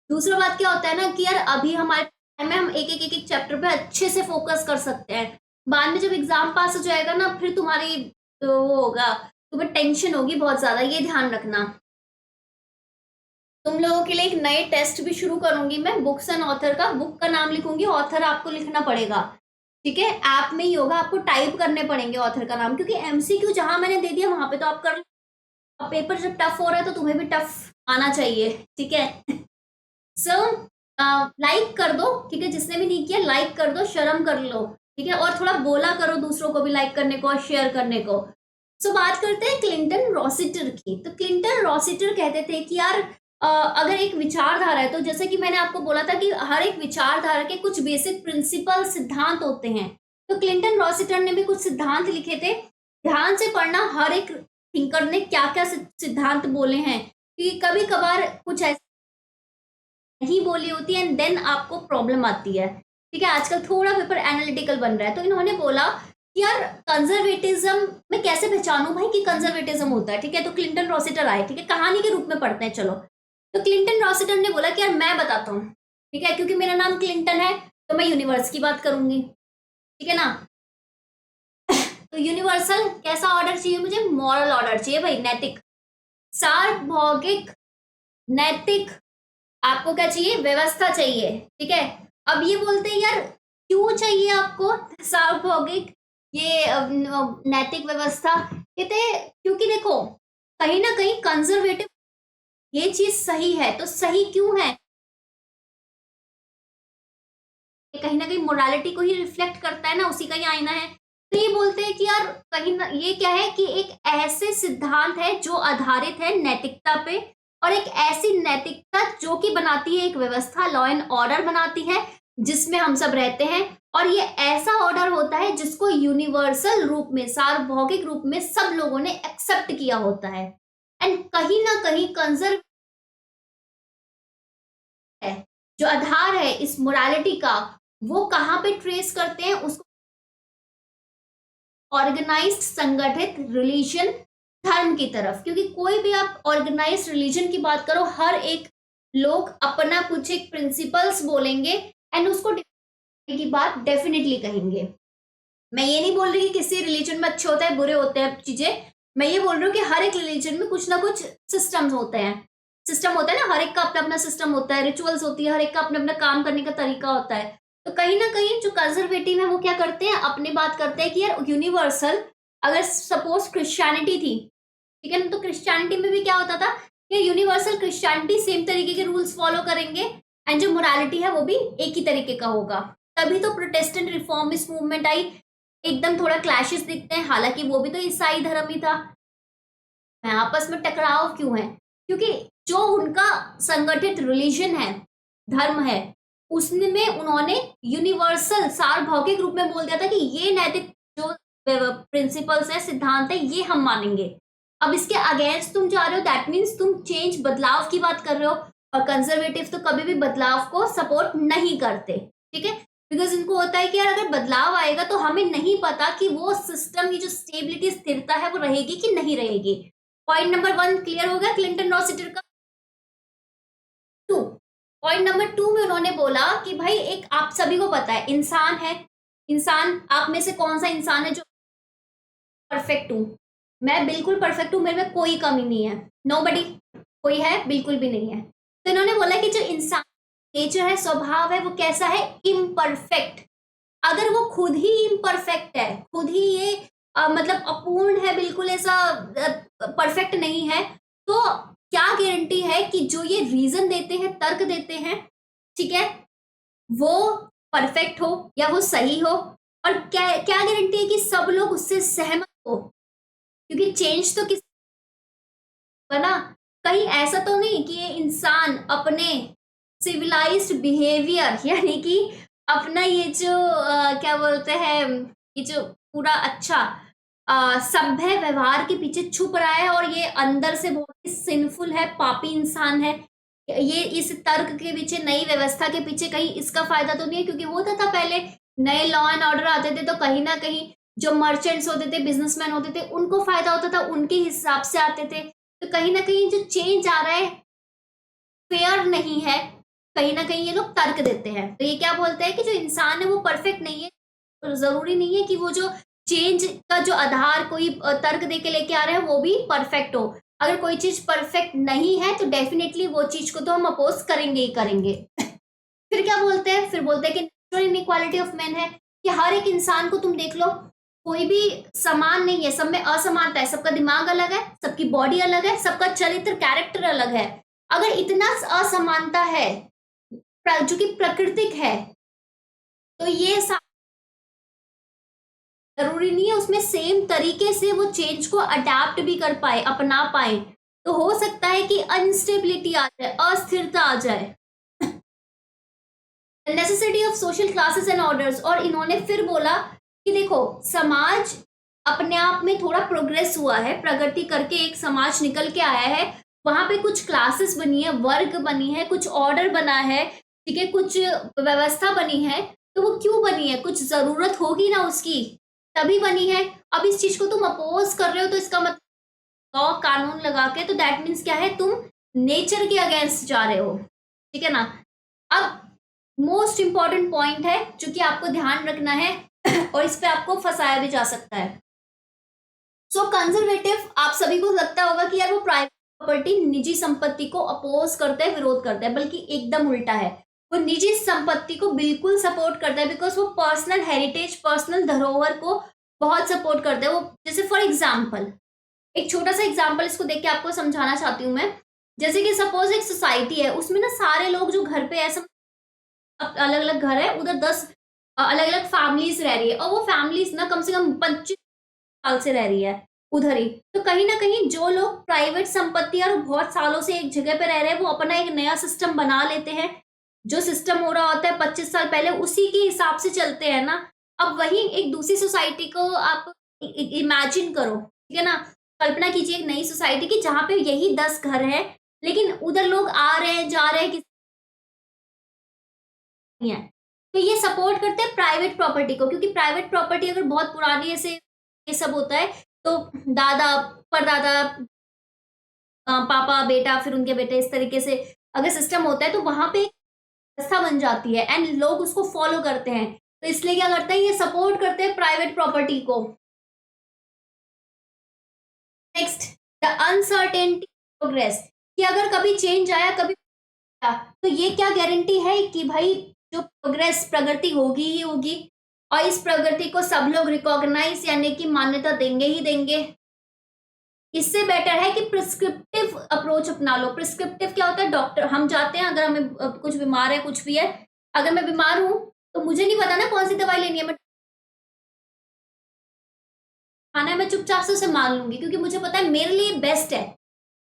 दूसरा बात क्या होता है ना कि यार अभी हमारे टाइम में हम एक एक चैप्टर पे अच्छे से फोकस कर सकते हैं, बाद में जब एग्जाम पास हो जाएगा ना फिर तुम्हारी वो होगा, तुम्हें टेंशन होगी बहुत ज्यादा, ये ध्यान रखना। तुम लोगों के लिए एक नए टेस्ट भी शुरू करूंगी मैं, बुक्स एंड ऑथर का, बुक का नाम लिखूंगी, ऑथर आपको लिखना पड़ेगा, ठीक है, ऐप में ही होगा, आपको टाइप करने पड़ेंगे ऑथर का नाम, क्योंकि एमसीक्यू जहां मैंने दे दिया वहां पे तो आप कर, पेपर जब टफ हो रहा है तो तुम्हें भी टफ आना चाहिए, ठीक है। सो लाइक कर दो, ठीक है, जिसने भी नहीं किया लाइक कर दो, शर्म कर लो, ठीक है, और थोड़ा बोला करो दूसरों को भी लाइक करने को और शेयर करने को। सो बात करते हैं क्लिंटन रॉसिटर की। तो क्लिंटन रॉसिटर कहते थे कि यार अगर एक विचारधारा है, तो जैसे कि मैंने आपको बोला था कि हर एक विचारधारा के कुछ बेसिक प्रिंसिपल सिद्धांत होते हैं, तो क्लिंटन रॉसिटर ने भी कुछ सिद्धांत लिखे थे, ध्यान से पढ़ना हर एक थिंकर ने क्या क्या सिद्धांत बोले हैं, क्योंकि कभी कभार कुछ ऐसे नहीं बोली होती है एंड देन आपको प्रॉब्लम आती है, ठीक है। आजकल थोड़ा पेपर एनालिटिकल बन रहा है, तो इन्होंने बोला कि यार कंजर्वेटिज्म मैं कैसे पहचानूं भाई कि कंजर्वेटिज्म होता है, ठीक है। तो क्लिंटन रॉसिटर आए, ठीक है, कहानी के रूप में पढ़ते हैं चलो। तो क्लिंटन रॉसिटर ने बोला कि यार मैं बताता हूँ, ठीक है, क्योंकि मेरा नाम क्लिंटन है तो मैं यूनिवर्स की बात करूंगी, ठीक है ना। तो यूनिवर्सल कैसा ऑर्डर चाहिए मुझे, मॉरल ऑर्डर चाहिए भाई, नैतिक, सार्वभौमिक, नैतिक, आपको क्या चाहिए, व्यवस्था चाहिए, ठीक है। अब ये बोलते हैं यार क्यों चाहिए आपको सार्वभौमिक ये नैतिक व्यवस्था, कहते हैं क्योंकि देखो कहीं ना कहीं कंजर्वेटिव ये चीज सही है, तो सही क्यों है, कहीं ना कहीं मोरालिटी को ही रिफ्लेक्ट करता है ना, उसी का ही आईना है। तो ये बोलते हैं कि यार कहीं ना ये क्या है कि एक ऐसे सिद्धांत है जो आधारित है नैतिकता पे, और एक ऐसी नैतिकता जो कि बनाती है एक व्यवस्था, लॉ एंड ऑर्डर बनाती है जिसमें हम सब रहते हैं, और ये ऐसा ऑर्डर होता है जिसको यूनिवर्सल रूप में, सार्वभौमिक रूप में सब लोगों ने एक्सेप्ट किया होता है। एंड कहीं ना कहीं कंजर्व है जो आधार है इस मोरालिटी का, वो कहाँ पे ट्रेस करते हैं उसको, ऑर्गेनाइज्ड संगठित रिलीजन, धर्म की तरफ। क्योंकि कोई भी आप ऑर्गेनाइज्ड रिलीजन की बात करो, हर एक लोग अपना कुछ एक प्रिंसिपल्स बोलेंगे एंड उसको की बात डेफिनेटली कहेंगे। मैं ये नहीं बोल रही कि किसी रिलीजन में अच्छे होते हैं बुरे होते हैं चीजें, मैं ये बोल रही हूँ कि हर एक रिलीजन में कुछ ना कुछ सिस्टम्स होते हैं, सिस्टम होता है ना, हर एक का अपना अपना सिस्टम होता है, रिचुअल्स होती है, हर एक का अपना अपना काम करने का तरीका होता है। तो कहीं ना कहीं जो कंजर्वेटिव है वो क्या करते हैं, अपनी बात करते हैं कि यार यूनिवर्सल, अगर सपोज क्रिश्चियनिटी थी, ठीक है ना, तो क्रिश्चियनिटी में भी क्या होता था कि यूनिवर्सल क्रिश्चियनिटी सेम तरीके के रूल्स फॉलो करेंगे एंड जो मोरालिटी है वो भी एक ही तरीके का होगा। तभी तो प्रोटेस्टेंट रिफॉर्मिस्ट मूवमेंट आई, एकदम थोड़ा क्लैशेस दिखते हैं, हालांकि वो भी तो ईसाई धर्म ही था, आपस में टकराव क्यों है, क्योंकि जो उनका संगठित रिलीजन है, धर्म है, उसमें उन्होंने यूनिवर्सल सार्वभौमिक रूप में बोल दिया था कि ये नैतिक जो प्रिंसिपल्स है, सिद्धांत है, ये हम मानेंगे। अब इसके अगेंस्ट तुम जा रहे हो, दैट मीन्स तुम चेंज, बदलाव की बात कर रहे हो, और कंजर्वेटिव तो कभी भी बदलाव को सपोर्ट नहीं करते, ठीक है, बिकॉज इनको होता है कि यार अगर बदलाव आएगा तो हमें नहीं पता कि वो सिस्टम की जो स्टेबिलिटी, स्थिरता है, वो रहेगी कि नहीं रहेगी। पॉइंट नंबर 1 क्लियर हो गया क्लिंटन रॉसिटर का। 2, पॉइंट नंबर 2 में उन्होंने बोला कि भाई एक आप सभी को पता है इंसान है, इंसान, आप में से कौन सा इंसान है जो परफेक्ट हूं, मैं बिल्कुल परफेक्ट हूं, मेरे में कोई कमी नहीं है, नोबडी, कोई है बिल्कुल भी नहीं है। तो इन्होंने बोला कि जो इंसान नेचर है, स्वभाव है, वो कैसा है? इम्परफेक्ट। अगर वो खुद ही इम्परफेक्ट है, खुद ही ये मतलब अपूर्ण है, बिल्कुल ऐसा परफेक्ट नहीं है, तो क्या गारंटी है कि जो ये रीजन देते हैं, तर्क देते हैं, ठीक है, वो परफेक्ट हो या वो सही हो? और क्या क्या गारंटी है कि सब लोग उससे सहमत हो? क्योंकि चेंज तो किस बना, कहीं ऐसा तो नहीं कि ये इंसान अपने सिविलाइज्ड बिहेवियर यानी कि अपना ये जो क्या बोलते हैं, ये जो पूरा अच्छा सभ्य व्यवहार के पीछे छुप रहा है और ये अंदर से बहुत ही सिंफुल है, पापी इंसान है। ये इस तर्क के पीछे, नई व्यवस्था के पीछे कहीं इसका फायदा तो नहीं है? क्योंकि होता था पहले नए लॉ एंड ऑर्डर आते थे तो कहीं ना कहीं जो मर्चेंट्स होते थे, बिजनेसमैन होते थे, उनको फायदा होता था, उनके हिसाब से आते थे। तो कहीं ना कहीं जो चेंज आ रहा है फेयर नहीं है, कहीं ना कहीं ये लोग तर्क देते हैं। तो ये क्या बोलते हैं कि जो इंसान है वो परफेक्ट नहीं है, तो जरूरी नहीं है कि वो जो चेंज का जो आधार कोई तर्क दे के लेके आ रहा है वो भी परफेक्ट हो। अगर कोई चीज परफेक्ट नहीं है तो डेफिनेटली वो चीज को तो हम अपोज करेंगे ही करेंगे। फिर क्या बोलते हैं? फिर बोलते हैं कि नेचुरल इनइक्वालिटी ऑफ मैन है, कि हर एक इंसान को तुम देख लो, कोई भी समान नहीं है, सब में असमानता है, सबका दिमाग अलग है, सबकी बॉडी अलग है, सबका चरित्र, कैरेक्टर अलग है। अगर इतना असमानता है जो कि प्राकृतिक है, तो ये जरूरी नहीं है उसमें सेम तरीके से वो चेंज को अडेप्ट भी कर पाए, अपना पाए। तो हो सकता है कि अनस्टेबिलिटी आ जाए, अस्थिरता आ जाए। Necessity of social classes and orders. और इन्होंने फिर बोला कि देखो, समाज अपने आप में थोड़ा प्रोग्रेस हुआ है, प्रगति करके एक समाज निकल के आया है, वहां पे कुछ क्लासेस बनी है, वर्ग बनी है, कुछ ऑर्डर बना है, ठीक है, कुछ व्यवस्था बनी है। तो वो क्यों बनी है? कुछ जरूरत होगी ना उसकी, तभी बनी है। अब इस चीज को तुम अपोज कर रहे हो तो इसका मतलब लॉ कानून लगा के, तो दैट मीन्स क्या है? तुम नेचर के अगेंस्ट जा रहे हो, ठीक है ना। अब मोस्ट इंपॉर्टेंट पॉइंट है जो कि आपको ध्यान रखना है और इस पे आपको फंसाया भी जा सकता है। सो कंजर्वेटिव, आप सभी को लगता होगा कि यार वो प्राइवेट प्रॉपर्टी, निजी संपत्ति को अपोज करता है, विरोध करता है, बल्कि एकदम उल्टा है। वो निजी संपत्ति को बिल्कुल सपोर्ट करता है, बिकॉज वो पर्सनल हेरिटेज, पर्सनल धरोहर को बहुत सपोर्ट करता है। वो जैसे फॉर एग्जाम्पल, एक छोटा सा एग्जाम्पल इसको देख के आपको समझाना चाहती हूँ मैं। जैसे कि सपोज एक सोसाइटी है, उसमें ना सारे लोग जो घर पे ऐसा अलग अलग घर है, उधर 10 अलग अलग फैमिलीज रह रही है, और वो फैमिलीज ना कम से कम 25 साल से रह रही है उधर ही। तो कहीं ना कहीं जो लोग प्राइवेट संपत्ति और बहुत सालों से एक जगह पे रह रहे हैं, वो अपना एक नया सिस्टम बना लेते हैं। जो सिस्टम हो रहा होता है 25 साल पहले, उसी के हिसाब से चलते हैं ना। अब वही एक दूसरी सोसाइटी को आप इमेजिन करो, ठीक है ना, कल्पना कीजिए एक नई सोसाइटी की जहां पे यही 10 घर है, लेकिन उधर लोग आ रहे हैं, जा रहे हैं, नहीं है। तो ये सपोर्ट करते हैं प्राइवेट प्रॉपर्टी को, क्योंकि प्राइवेट प्रॉपर्टी अगर बहुत पुरानी ऐसे ये सब होता है, तो दादा, परदादा, पापा, बेटा, फिर उनके बेटे, इस तरीके से अगर सिस्टम होता है तो वहां पे एक व्यवस्था बन जाती है एंड लोग उसको फॉलो करते हैं। तो इसलिए क्या करते हैं, ये सपोर्ट करते हैं प्राइवेट प्रॉपर्टी को। नेक्स्ट, द अनसर्टेनिटी प्रोग्रेस, कि अगर कभी चेंज आया, कभी तो ये क्या गारंटी है कि भाई जो प्रोग्रेस, प्रगति होगी ही होगी, और इस प्रगति को सब लोग रिकॉग्नाइज यानी कि मान्यता देंगे ही देंगे। इससे बेटर है कि प्रिस्क्रिप्टिव अप्रोच अपना लो। प्रिस्क्रिप्टिव क्या होता है? डॉक्टर, हम जाते हैं, अगर हमें कुछ बीमार है, कुछ भी है, अगर मैं बीमार हूं तो मुझे नहीं पता ना कौन सी दवाई लेनी है, मैं खाना है, मैं चुपचाप से उसे मान लूंगी, क्योंकि मुझे पता है मेरे लिए बेस्ट है।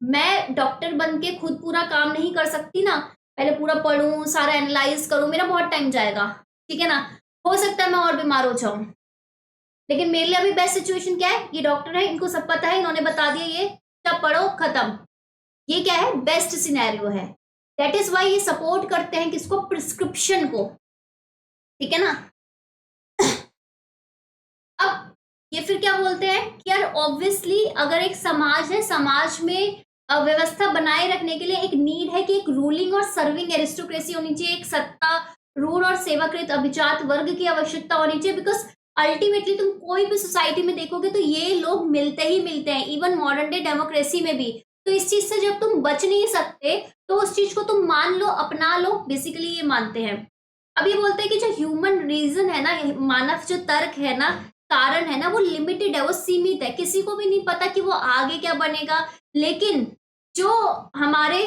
मैं डॉक्टर बन के खुद पूरा काम नहीं कर सकती ना, पहले पूरा पढ़ूं, सारा एनालाइज करूं, मेरा बहुत टाइम जाएगा, ठीक है ना। हो सकता है मैं और बीमार हो जाऊं, लेकिन मेरे लिए अभी बेस्ट सिचुएशन क्या है? ये डॉक्टर है, इनको सब पता है, इन्होंने बता दिया, ये सब पढ़ो, खत्म। ये क्या है? बेस्ट सिनेरियो है। दैट इज वाई ये सपोर्ट करते हैं किसको? प्रिस्क्रिप्शन को, ठीक है ना। अब ये फिर क्या बोलते हैं कि यार ऑब्वियसली अगर एक समाज है, समाज में व्यवस्था बनाए रखने के लिए एक नीड है कि एक रूलिंग और सर्विंग एरिस्टोक्रेसी होनी चाहिए, एक सत्ता, रूढ़ और सेवाकृत अभिजात वर्ग की आवश्यकता होनी चाहिए। बिकॉज अल्टीमेटली तुम कोई भी सोसाइटी में देखोगे तो ये लोग मिलते ही मिलते हैं। इवन मॉडर्न डे डेमोक्रेसी में भी तो इस चीज से जब तुम बच नहीं सकते तो उस चीज को तुम मान लो, अपना लो, बेसिकली ये मानते हैं। अब ये बोलते हैं कि जो ह्यूमन रीजन है ना, मानव जो तर्क है ना, कारण है ना, वो लिमिटेड है, वो सीमित है, किसी को भी नहीं पता कि वो आगे क्या बनेगा। लेकिन जो हमारे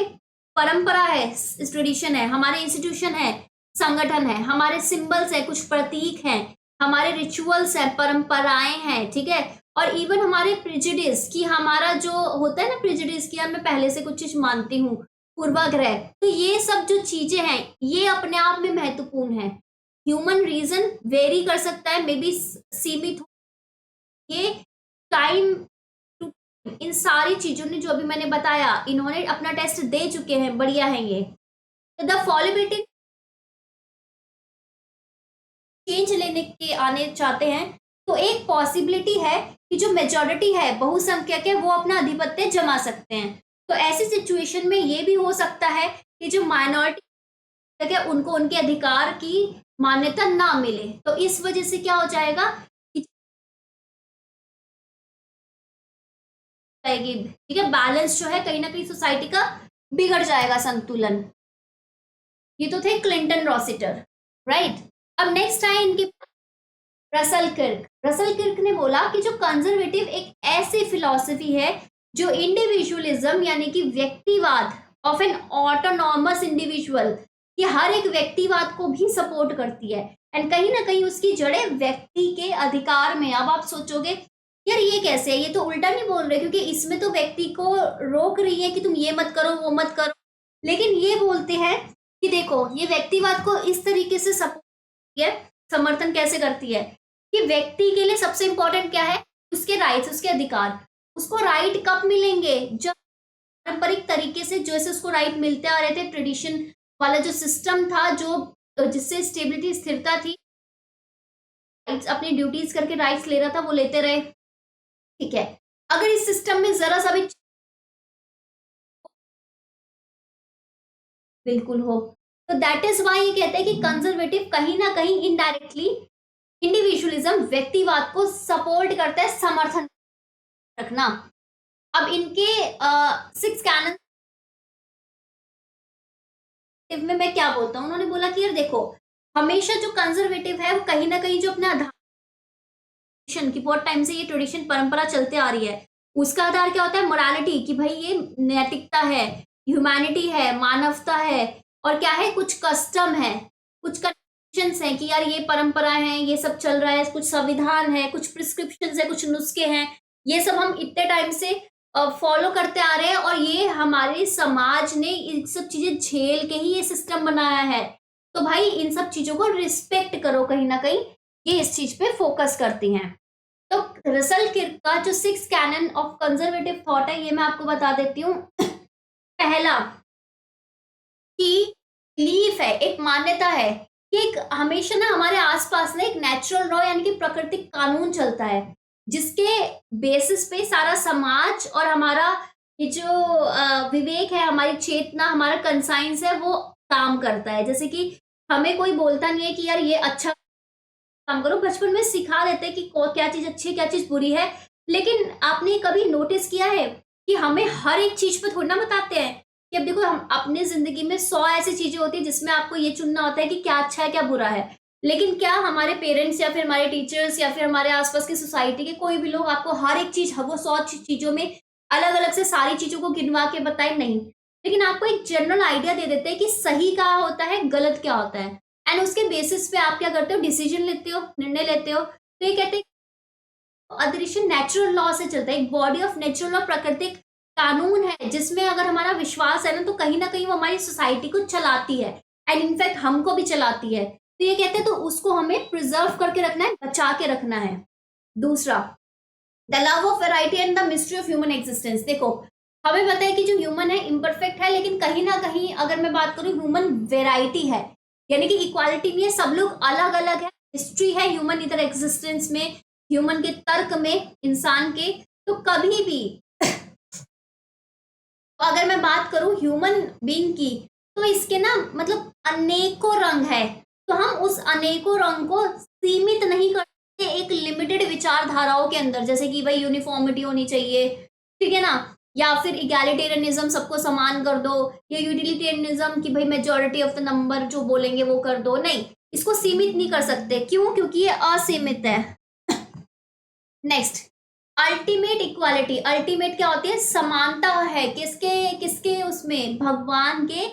परंपरा है, ट्रेडिशन है, हमारे इंस्टीट्यूशन है, संगठन है, हमारे सिंबल्स है, कुछ प्रतीक हैं, हमारे रिचुअल्स हैं, परंपराएं हैं, ठीक है, और इवन हमारे प्रिजुडिस की, हमारा जो होता है ना प्रिजुडिस की, यार मैं पहले से कुछ चीज मानती हूँ, पूर्वाग्रह, तो ये सब जो चीजें हैं ये अपने आप में महत्वपूर्ण है। ह्यूमन रीजन वेरी कर सकता है, मे बी सीमित, ये टाइम टू, इन सारी चीजों ने जो अभी मैंने बताया, इन्होंने अपना टेस्ट दे चुके हैं, बढ़िया है ये। तो द फॉलिबिलिटी चेंज लेने के आने चाहते हैं, तो एक पॉसिबिलिटी है कि जो मेजॉरिटी है, बहुसंख्यक है, वो अपना आधिपत्य जमा सकते हैं। तो ऐसी सिचुएशन में ये भी हो सकता है कि जो माइनॉरिटी है उनको उनके अधिकार की मान्यता ना मिले, तो इस वजह से क्या हो जाएगा कि ठीक है, बैलेंस जो है कहीं ना कहीं सोसाइटी का बिगड़ जाएगा, संतुलन। ये तो थे क्लिंटन रॉसिटर, राइट। अब नेक्स्ट है इनके रसल किर्क। रसल किर्क ने बोला कि जो कंजर्वेटिव एक ऐसी फिलॉसफी है जो इंडिविजुअलिज्म यानी कि व्यक्तिवाद ऑफ एन ऑटोनॉमस इंडिविजुअल, कि हर एक व्यक्तिवाद को भी सपोर्ट करती है, एंड कहीं ना कहीं उसकी जड़ें व्यक्ति के अधिकार में। अब आप सोचोगे यार ये कैसे है, ये तो उल्टा नहीं बोल रहे, क्योंकि इसमें तो व्यक्ति को रोक रही है कि तुम ये मत करो, वो मत करो, लेकिन ये बोलते हैं कि देखो ये व्यक्तिवाद को इस तरीके से सपोर्ट, समर्थन कैसे करती है कि व्यक्ति के लिए सबसे इंपॉर्टेंट क्या है, उसके राइट्स, उसके अधिकार। उसको राइट कब मिलेंगे, जब पारंपरिक तरीके से जैसे उसको राइट मिलते आ रहे थे, ट्रेडिशन वाला जो सिस्टम था, जो जिससे स्टेबिलिटी, स्थिरता थी, अपनी ड्यूटीज करके राइट्स ले रहा था, वो लेते रहे, ठीक है। अगर इस सिस्टम में जरा सा भी बिल्कुल हो, तो दैट इज वाई ये कहते हैं कि कंजर्वेटिव कहीं ना कहीं इनडायरेक्टली इंडिविजुअलिज्म, व्यक्तिवाद को सपोर्ट करता है, समर्थन रखना। अब इनके 6 कैनन में मैं क्या बोलता हूँ, उन्होंने बोला कि यार देखो, हमेशा जो कंजर्वेटिव है वो कहीं ना कहीं जो अपना आधार की, बहुत टाइम से ये ट्रेडिशन, परंपरा चलते आ रही है, उसका आधार क्या होता है, मोरालिटी, कि भाई ये नैतिकता है, ह्यूमैनिटी है, मानवता है, और क्या है, कुछ कस्टम है, कुछ कंडीशंस हैं कि यार ये परंपराएं हैं, ये सब चल रहा है, कुछ संविधान है, कुछ प्रिस्क्रिप्शंस है, कुछ नुस्खे हैं, ये सब हम इतने टाइम से फॉलो करते आ रहे हैं, और ये हमारे समाज ने इन सब चीजें झेल के ही ये सिस्टम बनाया है। तो भाई इन सब चीजों को रिस्पेक्ट करो, कहीं ना कहीं ये इस चीज पे फोकस करती हैं। तो रसल किर्क का जो 6 कैनन ऑफ कंजर्वेटिव थॉट है, ये मैं आपको बता देती हूँ। पहला कि बिलीफ है, एक मान्यता है कि एक हमेशा ना हमारे आसपास ना एक नेचुरल लॉ यानी कि प्राकृतिक कानून चलता है, जिसके बेसिस पे सारा समाज और हमारा ये जो विवेक है, हमारी चेतना, हमारा कंसाइंस है, वो काम करता है। जैसे कि हमें कोई बोलता नहीं है कि यार ये अच्छा काम करो, बचपन में सिखा देते हैं कि क्या चीज अच्छी है, क्या चीज बुरी है, लेकिन आपने कभी नोटिस किया है कि हमें हर एक चीज पे थोड़ी ना बताते हैं कि अब देखो, हम अपनी जिंदगी में 100 ऐसी चीजें होती है जिसमें आपको ये चुनना होता है कि क्या अच्छा है, क्या बुरा है, लेकिन क्या हमारे पेरेंट्स या फिर हमारे टीचर्स या फिर हमारे आसपास की सोसाइटी के कोई भी लोग आपको हर एक चीज, वो 100 चीजों में अलग अलग से सारी चीजों को गिनवा के बताए? नहीं, लेकिन आपको एक जनरल आइडिया दे देते हैं कि सही क्या होता है, गलत क्या होता है, एंड उसके बेसिस पे आप क्या करते हो, डिसीजन लेते हो, निर्णय लेते हो। तो ये कहते हैं अदृश्य नेचुरल लॉ से चलता है, एक बॉडी ऑफ नेचुरल लॉ, प्राकृतिक कानून है, जिसमें अगर हमारा विश्वास है ना, तो कहीं ना कहीं वो हमारी सोसाइटी को चलाती है, एंड इनफैक्ट हमको भी चलाती है। तो ये कहते हैं तो उसको हमें प्रिजर्व करके रखना है, बचा के रखना है। दूसरा, the love of variety and the mystery of human existence. देखो, हमें पता है कि जो ह्यूमन है इम्परफेक्ट है, लेकिन कहीं ना कहीं अगर मैं बात करूं, ह्यूमन वेराइटी है, यानी कि इक्वालिटी नहीं है, सब लोग अलग अलग है, हिस्ट्री है ह्यूमन इधर एग्जिस्टेंस में, ह्यूमन के तर्क में, इंसान के। तो कभी भी अगर मैं बात करूं ह्यूमन बीइंग की, तो इसके ना मतलब अनेकों रंग है, तो हम उस अनेकों रंग को सीमित नहीं करते एक लिमिटेड विचारधाराओं के अंदर, जैसे कि भाई यूनिफॉर्मिटी होनी चाहिए, ठीक है ना, या फिर इगैलिटेरियनिज्म, सबको समान कर दो, या यूटिलिटेरियनिज्म कि भाई मेजोरिटी ऑफ द नंबर जो बोलेंगे वो कर दो। नहीं, इसको सीमित नहीं कर सकते। क्यों? क्योंकि ये असीमित है। Next, ultimate equality. अल्टीमेट क्या होती है? समानता है किसके किसके उसमें? भगवान के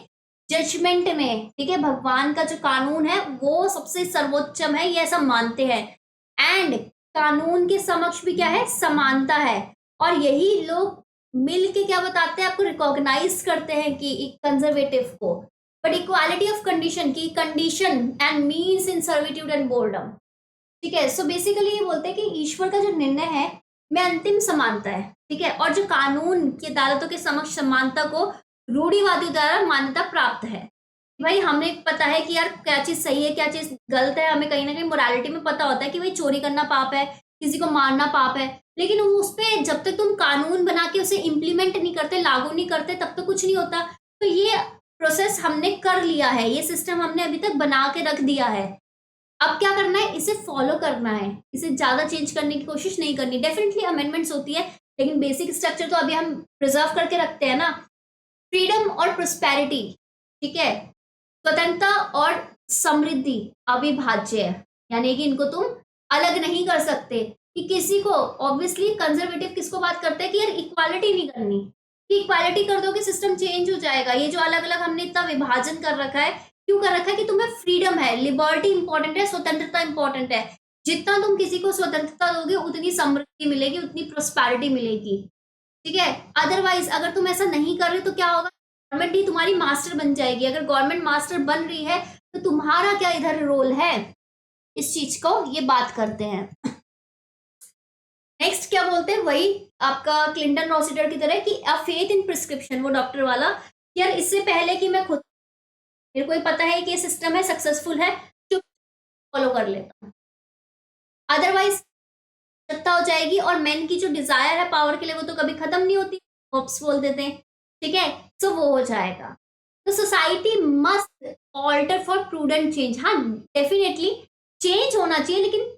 जजमेंट में। ठीक है, भगवान का जो कानून है वो सबसे सर्वोच्चम है, ये ऐसा मानते हैं। एंड कानून के समक्ष भी क्या है? समानता है। और यही लोग मिल के क्या बताते हैं? आपको रिकॉग्नाइज करते हैं कि कंजर्वेटिव को। बट इक्वालिटी ऑफ कंडीशन की condition and means in servitude and boredom. ठीक है, सो बेसिकली ये बोलते हैं कि ईश्वर का जो निर्णय है में अंतिम समानता है। ठीक है, और जो कानून की अदालतों के समक्ष समानता को रूढ़िवादियों द्वारा मान्यता प्राप्त है। भाई हमें पता है कि यार क्या चीज सही है, क्या चीज गलत है। हमें कहीं ना कहीं मोरालिटी में पता होता है कि भाई चोरी करना पाप है, किसी को मारना पाप है। लेकिन उस पे जब तक तुम कानून बना के उसे इम्प्लीमेंट नहीं करते, लागू नहीं करते, तब तक कुछ नहीं होता। तो ये प्रोसेस हमने कर लिया है, ये सिस्टम हमने अभी तक बना के रख दिया है। अब क्या करना है? इसे फॉलो करना है, इसे ज्यादा चेंज करने की कोशिश नहीं करनी। डेफिनेटली अमेंडमेंट्स होती है, लेकिन बेसिक स्ट्रक्चर तो अभी हम प्रिजर्व करके रखते हैं ना। फ्रीडम और प्रोस्पेरिटी, ठीक है, स्वतंत्रता और समृद्धि अविभाज्य है, यानी कि इनको तुम अलग नहीं कर सकते। कि किसी को ऑब्वियसली कंजर्वेटिव किसको बात करते हैं कि यार इक्वालिटी नहीं करनी, कि इक्वालिटी कर दो कि सिस्टम चेंज हो जाएगा। ये जो अलग अलग हमने इतना विभाजन कर रखा है, क्यों कर रखा है? कि तुम्हें फ्रीडम है, लिबर्टी इंपॉर्टेंट है, स्वतंत्रता इंपॉर्टेंट है। जितना तुम किसी को स्वतंत्रता दोगे उतनी समृद्धि मिलेगी, उतनी प्रोस्पैरिटी मिलेगी। ठीक है, अदरवाइज अगर तुम ऐसा नहीं कर रहे तो क्या होगा? गवर्नमेंट ही तुम्हारी मास्टर बन जाएगी। अगर गवर्नमेंट मास्टर बन रही है तो तुम्हारा क्या इधर रोल है? इस चीज को ये बात करते हैं। नेक्स्ट क्या बोलते हैं? वही आपका क्लिंटन रोसिटर की तरह कि अ फेथ इन प्रिस्क्रिप्शन, वो डॉक्टर वाला। यार इससे पहले कि मैं खुद, मेरे को ही पता है कि ये सिस्टम है, सक्सेसफुल है, चुप फॉलो कर लेता हूँ। अदरवाइज सत्ता हो जाएगी, और मैन की जो डिजायर है पावर के लिए वो तो कभी खत्म नहीं होती, होप्स बोल देते हैं। ठीक है, तो वो हो जाएगा। तो society must alter for prudent change. हाँ, डेफिनेटली चेंज होना चाहिए, लेकिन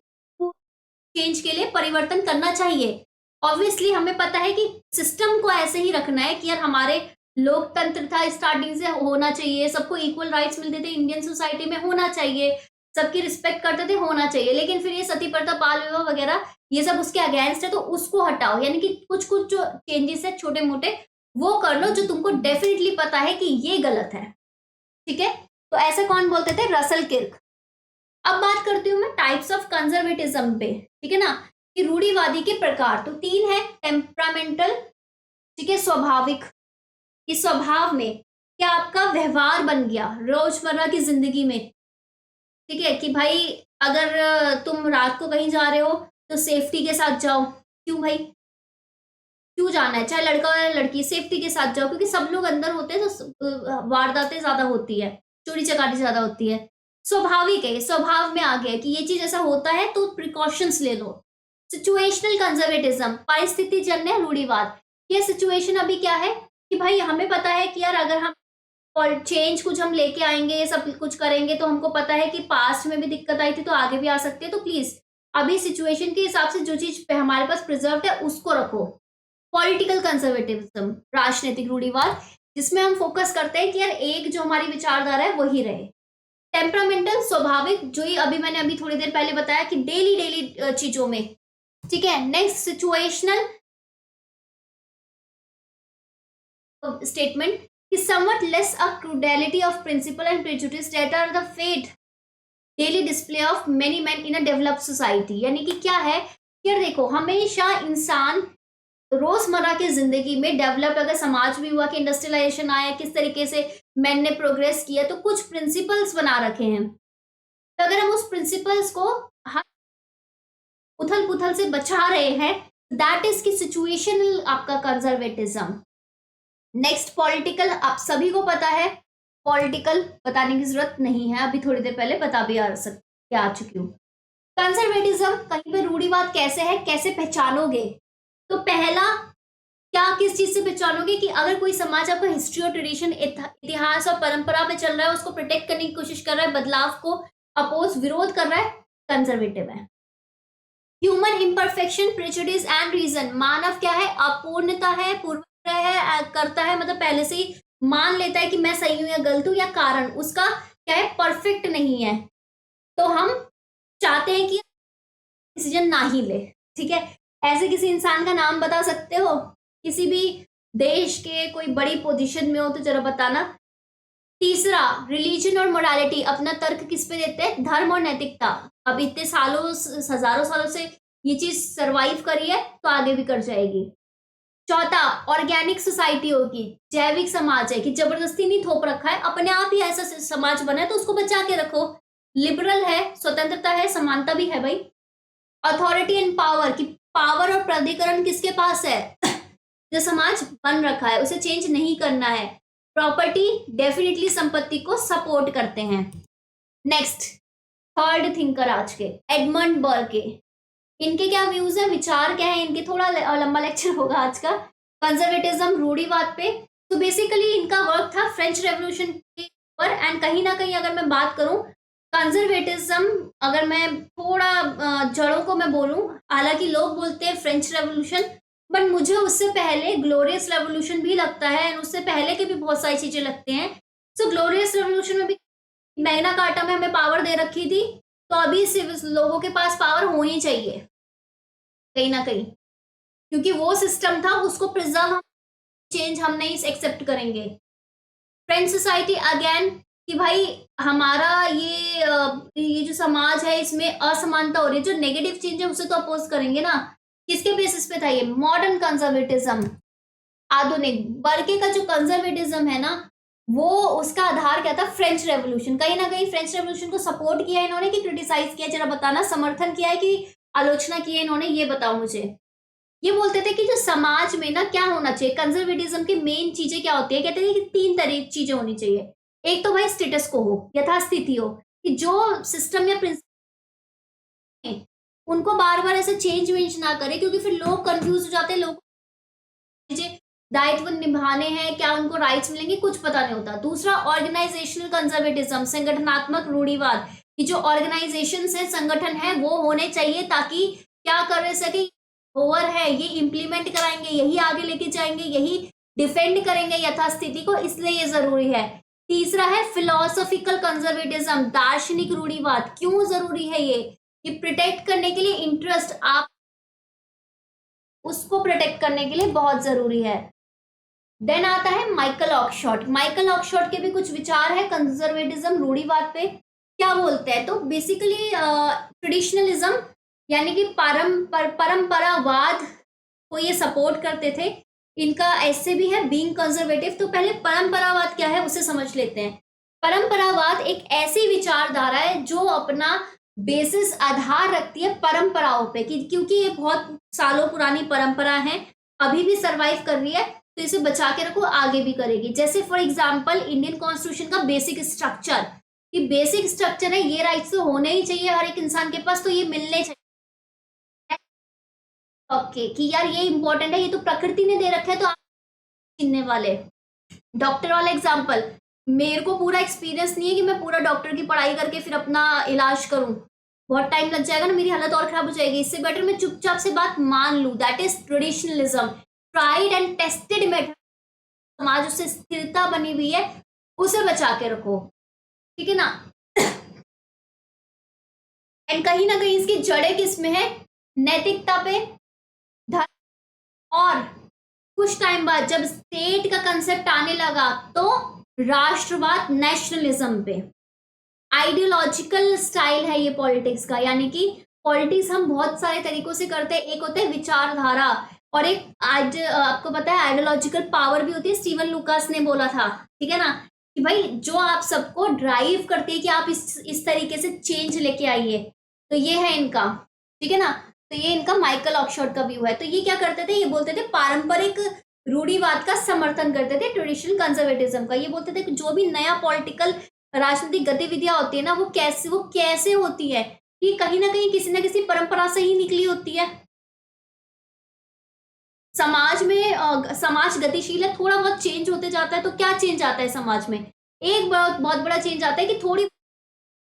चेंज के लिए परिवर्तन करना चाहिए। ऑब्वियसली हमें पता है कि सिस्टम को ऐसे ही रखना है कि यार हमारे लोकतंत्र था स्टार्टिंग से, होना चाहिए, सबको इक्वल राइट्स मिलते थे, इंडियन सोसाइटी में होना चाहिए, सबकी रिस्पेक्ट करते थे, होना चाहिए। लेकिन फिर ये सती प्रथा, बाल विवाह वगैरह ये सब उसके अगेंस्ट है, तो उसको हटाओ। यानी कि कुछ कुछ जो चेंजेस है छोटे मोटे वो कर लो, जो तुमको डेफिनेटली पता है कि ये गलत है। ठीक है, तो ऐसा कौन बोलते थे? Russell Kirk. अब बात करती हूँ मैं टाइप्स ऑफ कंजर्वेटिज्म पे। ठीक है ना, कि रूढ़िवादी के प्रकार तो 3 है। टेम्परामेंटल, ठीक है, स्वाभाविक, इस स्वभाव में क्या आपका व्यवहार बन गया रोजमर्रा की जिंदगी में। ठीक है, कि भाई अगर तुम रात को कहीं जा रहे हो तो सेफ्टी के साथ जाओ। क्यों भाई? क्यों जाना है? चाहे लड़का हो या लड़की, सेफ्टी के साथ जाओ, क्योंकि सब लोग अंदर होते हैं तो वारदातें ज्यादा होती है, चोरी चकारी ज्यादा होती है। स्वाभाविक है, स्वभाव में आ गया है कि ये चीज ऐसा होता है तो प्रिकॉशंस ले लो। सिचुएशनल कंजर्वेटिज्म, परिस्थिति जन्य रूढ़िवाद। ये सिचुएशन अभी क्या है कि भाई हमें पता है कि यार अगर हम और चेंज कुछ हम लेके आएंगे, ये सब कुछ करेंगे, तो हमको पता है कि पास्ट में भी दिक्कत आई थी तो आगे भी आ सकती है। तो प्लीज अभी सिचुएशन के हिसाब से जो चीज हमारे पास प्रिजर्व है उसको रखो। पॉलिटिकल कंजर्वेटिज्म, राजनीतिक रूढ़िवाद, जिसमें हम फोकस करते हैं कि यार एक जो हमारी विचारधारा है वही रहे। टेम्परामेंटल, स्वाभाविक, जो ही अभी मैंने अभी थोड़ी देर पहले बताया कि डेली डेली चीजों में। ठीक है, next situational statement is somewhat less a crudelty of principle and prejudice that are the fate daily display of many men in a developed society। यानी कि क्या है? यार देखो, हमेशा इंसान रोजमर्रा की जिंदगी में डेवलप, अगर समाज भी हुआ कि इंडस्ट्रियलाइजेशन आया, किस तरीके से मैन ने प्रोग्रेस किया, तो कुछ प्रिंसिपल्स बना रखे हैं। तो अगर हम उस प्रिंसिपल्स को उथल पुथल से बचा रहे हैं, दैट इज की सिचुएशनल आपका कंजर्वेटिज्म। नेक्स्ट पॉलिटिकल, आप सभी को पता है, पॉलिटिकल बताने की जरूरत नहीं है, अभी थोड़ी देर पहले बता भी आ चुकी हूँ। कंजर्वेटिज्म कहीं पे रूढ़िवाद कैसे है, कैसे पहचानोगे? तो पहला, क्या किस चीज से पहचानोगे? कि अगर कोई समाज आपका हिस्ट्री और ट्रेडिशन, इतिहास और परंपरा में चल रहा है, उसको प्रोटेक्ट करने की कोशिश कर रहा है, बदलाव को अपोज, विरोध कर रहा है, कंजर्वेटिव है। Human imperfection, prejudice and reason, मानव क्या है? अपूर्णता है, पूर्व करता है, मतलब पहले से ही मान लेता है कि मैं सही हूं या गलत हूं, या कारण उसका क्या है, परफेक्ट नहीं है, तो हम चाहते हैं कि डिसीजन ना ही ले। ठीक है, ऐसे किसी इंसान का नाम बता सकते हो, किसी भी देश के कोई बड़ी पोजीशन में हो तो जरा बताना। तीसरा, रिलीजन और मोरालिटी, अपना तर्क किस पे देते हैं, धर्म और नैतिकता। अब इतने सालों, हजारों सालों से ये चीज सरवाइव करी है तो आगे भी कर जाएगी। चौथा, ऑर्गेनिक सोसाइटी होगी, जैविक समाज है कि जबरदस्ती नहीं थोप रखा है, अपने आप ही ऐसा समाज बना है तो उसको बचा के रखो। लिबरल है, स्वतंत्रता है, समानता भी है भाई। अथॉरिटी एंड पावर, कि पावर और प्राधिकरण किसके पास है, जो समाज बन रखा है उसे चेंज नहीं करना है। प्रॉपर्टी, डेफिनेटली संपत्ति को सपोर्ट करते हैं। नेक्स्ट, थर्ड थिंकर आज के, एडमंड बर्के। इनके क्या व्यूज है, विचार क्या है इनके, थोड़ा लंबा लेक्चर होगा आज का। कंजर्वेटिज्म, रूढ़िवाद पे। तो बेसिकली इनका वर्क था फ्रेंच रेवोल्यूशन के ऊपर, एंड कहीं ना कहीं अगर मैं बात करूं कंजर्वेटिज्म, अगर मैं थोड़ा जड़ों को मैं बोलूं, हालांकि लोग बोलते हैं फ्रेंच रेवोल्यूशन, बट मुझे उससे पहले ग्लोरियस रेवोल्यूशन भी लगता है, एंड उससे पहले के भी बहुत सारी चीजें लगती हैं। सो ग्लोरियस रेवोल्यूशन में भी मैग्ना कार्टा में हमें पावर दे रखी थी, तो अभी सिर्फ लोगों के पास पावर होनी चाहिए कहीं ना कहीं, क्योंकि वो सिस्टम था, उसको प्रिजर्व, चेंज हम नहीं एक्सेप्ट करेंगे। फ्रेंच सोसाइटी अगेन, कि भाई हमारा ये जो समाज है इसमें असमानता हो रही है, जो नेगेटिव चेंज है उसे तो अपोज करेंगे ना। किसके बेसिस पे था ये, मॉडर्न कंजर्वेटिज्म, आधुनिक। बर्के का जो कंजर्वेटिज्म है ना, वो उसका आधार क्या था, फ्रेंच रेवोल्यूशन। कहीं ना कहीं फ्रेंच रेवोल्यूशन को सपोर्ट किया है इन्होंने कि क्रिटिसाइज किया, जरा बताना, समर्थन किया है कि आलोचना की है इन्होंने, ये बताओ मुझे। ये बोलते थे कि जो समाज में ना क्या होना चाहिए, कंजर्वेटिज्म की मेन चीजें क्या होती है, कहते थे कि तीन तरह की चीजें होनी चाहिए। एक तो भाई स्टेटस को हो, यथास्थिति हो, कि जो सिस्टम या प्रिंसिपल उनको बार बार ऐसे चेंज वेंज ना करे, क्योंकि फिर लोग कंफ्यूज हो जाते हैं, लोग दायित्व निभाने हैं, क्या उनको राइट्स मिलेंगे, कुछ पता नहीं होता। दूसरा, ऑर्गेनाइजेशनल कंजर्वेटिज्म, संगठनात्मक रूढ़िवाद, कि जो ऑर्गेनाइजेशन है, संगठन है, वो होने चाहिए, ताकि क्या कर सके, ओवर है ये इम्प्लीमेंट कराएंगे, यही आगे लेके जाएंगे, यही डिफेंड करेंगे यथास्थिति को, इसलिए ये जरूरी है। तीसरा है फिलोसॉफिकल कंजर्वेटिज्म, दार्शनिक रूढ़िवाद। क्यों जरूरी है ये प्रोटेक्ट करने के लिए, इंटरेस्ट, आप उसको प्रोटेक्ट करने के लिए बहुत जरूरी है। देन आता है माइकल ऑक्सफोर्ड। माइकल ऑक्सफोर्ड के भी कुछ विचार है कंजर्वेटिज्म, रूढ़िवाद पे। क्या बोलते हैं, तो बेसिकली ट्रेडिशनलिज्म, यानी कि परंपरावाद को ये सपोर्ट करते थे। इनका ऐसे भी है बीइंग कंजर्वेटिव। तो पहले परंपरावाद क्या है उसे समझ लेते हैं। परंपरावाद एक ऐसी विचारधारा है जो अपना बेसिस, आधार रखती है परंपराओं पे, क्योंकि ये बहुत सालों पुरानी परंपरा है, अभी भी सरवाइव कर रही है, तो इसे बचा के रखो, आगे भी करेगी। जैसे फॉर एग्जांपल इंडियन कॉन्स्टिट्यूशन का बेसिक स्ट्रक्चर, कि बेसिक स्ट्रक्चर है, ये राइट्स तो होने ही चाहिए हर एक इंसान के पास, तो ये मिलने चाहिए। ओके, कि यार ये इंपॉर्टेंट है, ये तो प्रकृति ने दे रखा है, तो आप छीनने वाले। डॉक्टर वाला एग्जाम्पल, मेरे को पूरा एक्सपीरियंस नहीं है कि मैं पूरा डॉक्टर की पढ़ाई करके फिर अपना इलाज करूं, बहुत टाइम लग जाएगा ना, मेरी हालत और खराब हो जाएगी। इससे बेटर मैं चुपचाप से बात मान लूं। That is traditionalism, tried and tested method. समाज उससे स्थिरता बनी हुई है, उसे बचा के रखो, ठीक है ना। एंड कहीं ना कहीं इसकी जड़ें किस में है, नैतिकता पे, धर्म, और कुछ टाइम बाद जब स्टेट का कंसेप्ट आने लगा तो राष्ट्रवाद, नेशनलिज्म पे। आइडियोलॉजिकल स्टाइल है ये पॉलिटिक्स का, यानी कि पॉलिटिक्स हम बहुत सारे तरीकों से करते हैं। एक होते हैं विचारधारा, और एक आपको पता है आइडियोलॉजिकल पावर भी होती है। स्टीवन लुकास ने बोला था, ठीक है ना, कि भाई जो आप सबको ड्राइव करती है कि आप इस तरीके से चेंज लेके आइए, तो ये है इनका, ठीक है ना। तो ये इनका माइकल ऑक्सफोर्ड का व्यू है। तो ये क्या करते थे, ये बोलते थे पारंपरिक रूढ़िवाद का समर्थन करते थे, ट्रेडिशनल कंजर्वेटिज्म का। ये बोलते थे कि जो भी नया पॉलिटिकल राजनीतिक गतिविधियां होती है ना, वो कैसे होती है, कि कहीं ना कहीं किसी ना किसी परंपरा से ही निकली होती है। समाज में समाज गतिशील है, थोड़ा बहुत चेंज होते जाता है। तो क्या चेंज आता है समाज में, एक बहुत बड़ा चेंज आता है कि थोड़ी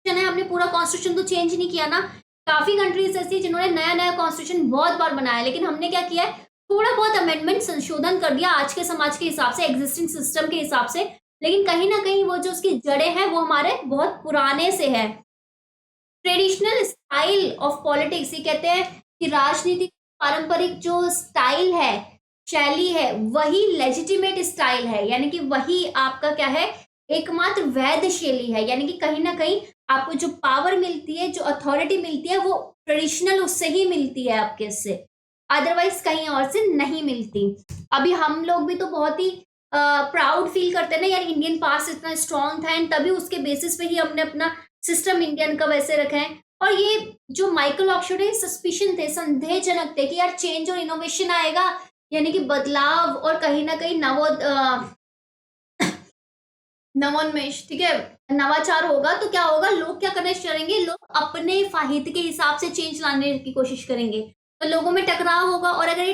है, हमने पूरा कॉन्स्टिट्यूशन तो चेंज नहीं किया ना। काफी कंट्रीज ऐसी जिन्होंने नया नया कॉन्स्टिट्यूशन बहुत बार बनाया, लेकिन हमने क्या किया है, थोड़ा बहुत अमेंडमेंट संशोधन कर दिया आज के समाज के हिसाब से, एग्जिस्टिंग सिस्टम के हिसाब से, लेकिन कहीं ना कहीं वो जो उसकी जड़ें हैं वो हमारे बहुत पुराने से है। ट्रेडिशनल स्टाइल ऑफ पॉलिटिक्स, ये कहते हैं कि राजनीति पारंपरिक जो स्टाइल है, शैली है, वही लेजिटिमेट स्टाइल है, यानी कि वही आपका क्या है, एकमात्र वैध शैली है। यानी कि कहीं ना कहीं आपको जो पावर मिलती है, जो अथॉरिटी मिलती है, वो ट्रेडिशनल उससे ही मिलती है, आपके से, अदरवाइज कहीं और से नहीं मिलती। अभी हम लोग भी तो बहुत ही प्राउड फील करते हैं ना यार, इंडियन पास इतना स्ट्रांग था, एंड तभी उसके बेसिस पे ही हमने अपना सिस्टम इंडियन का वैसे रखा है। और ये जो माइकल ऑक्सफोर्ड है, सस्पिशन थे, संदेहजनक थे कि यार चेंज और इनोवेशन आएगा, यानी कि बदलाव और कहीं ना कहीं नवोन्मेष, ठीक है, नवाचार होगा, तो क्या होगा, लोग क्या करने चलेंगे, लोग अपने फाहिद के हिसाब से चेंज लाने की कोशिश करेंगे, तो लोगों में टकराव होगा। और अगर ये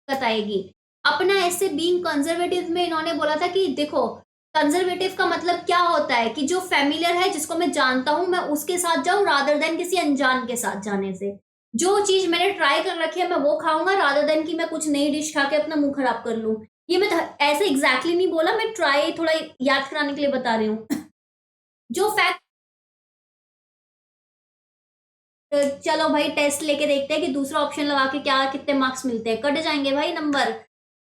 दिक्कत आएगी, अपना ऐसे बीइंग कंजर्वेटिव में इन्होंने बोला था कि देखो, कंजर्वेटिव का मतलब क्या होता है कि जो फेमिलियर है, जिसको मैं जानता हूं, मैं उसके साथ जाऊं रादर देन किसी अनजान के साथ जाने से। जो चीज मैंने ट्राई कर रखी है मैं वो खाऊंगा, रादर देन कि मैं कुछ नई डिश खा के अपना मुंह खराब कर लूं। ये मैं ऐसे एग्जैक्टली नहीं बोला, मैं ट्राई थोड़ा याद कराने के लिए बता रही हूँ। जो फैक्ट, चलो भाई टेस्ट लेके देखते हैं कि दूसरा ऑप्शन लगा के क्या कितने मार्क्स मिलते हैं। कट जाएंगे भाई number.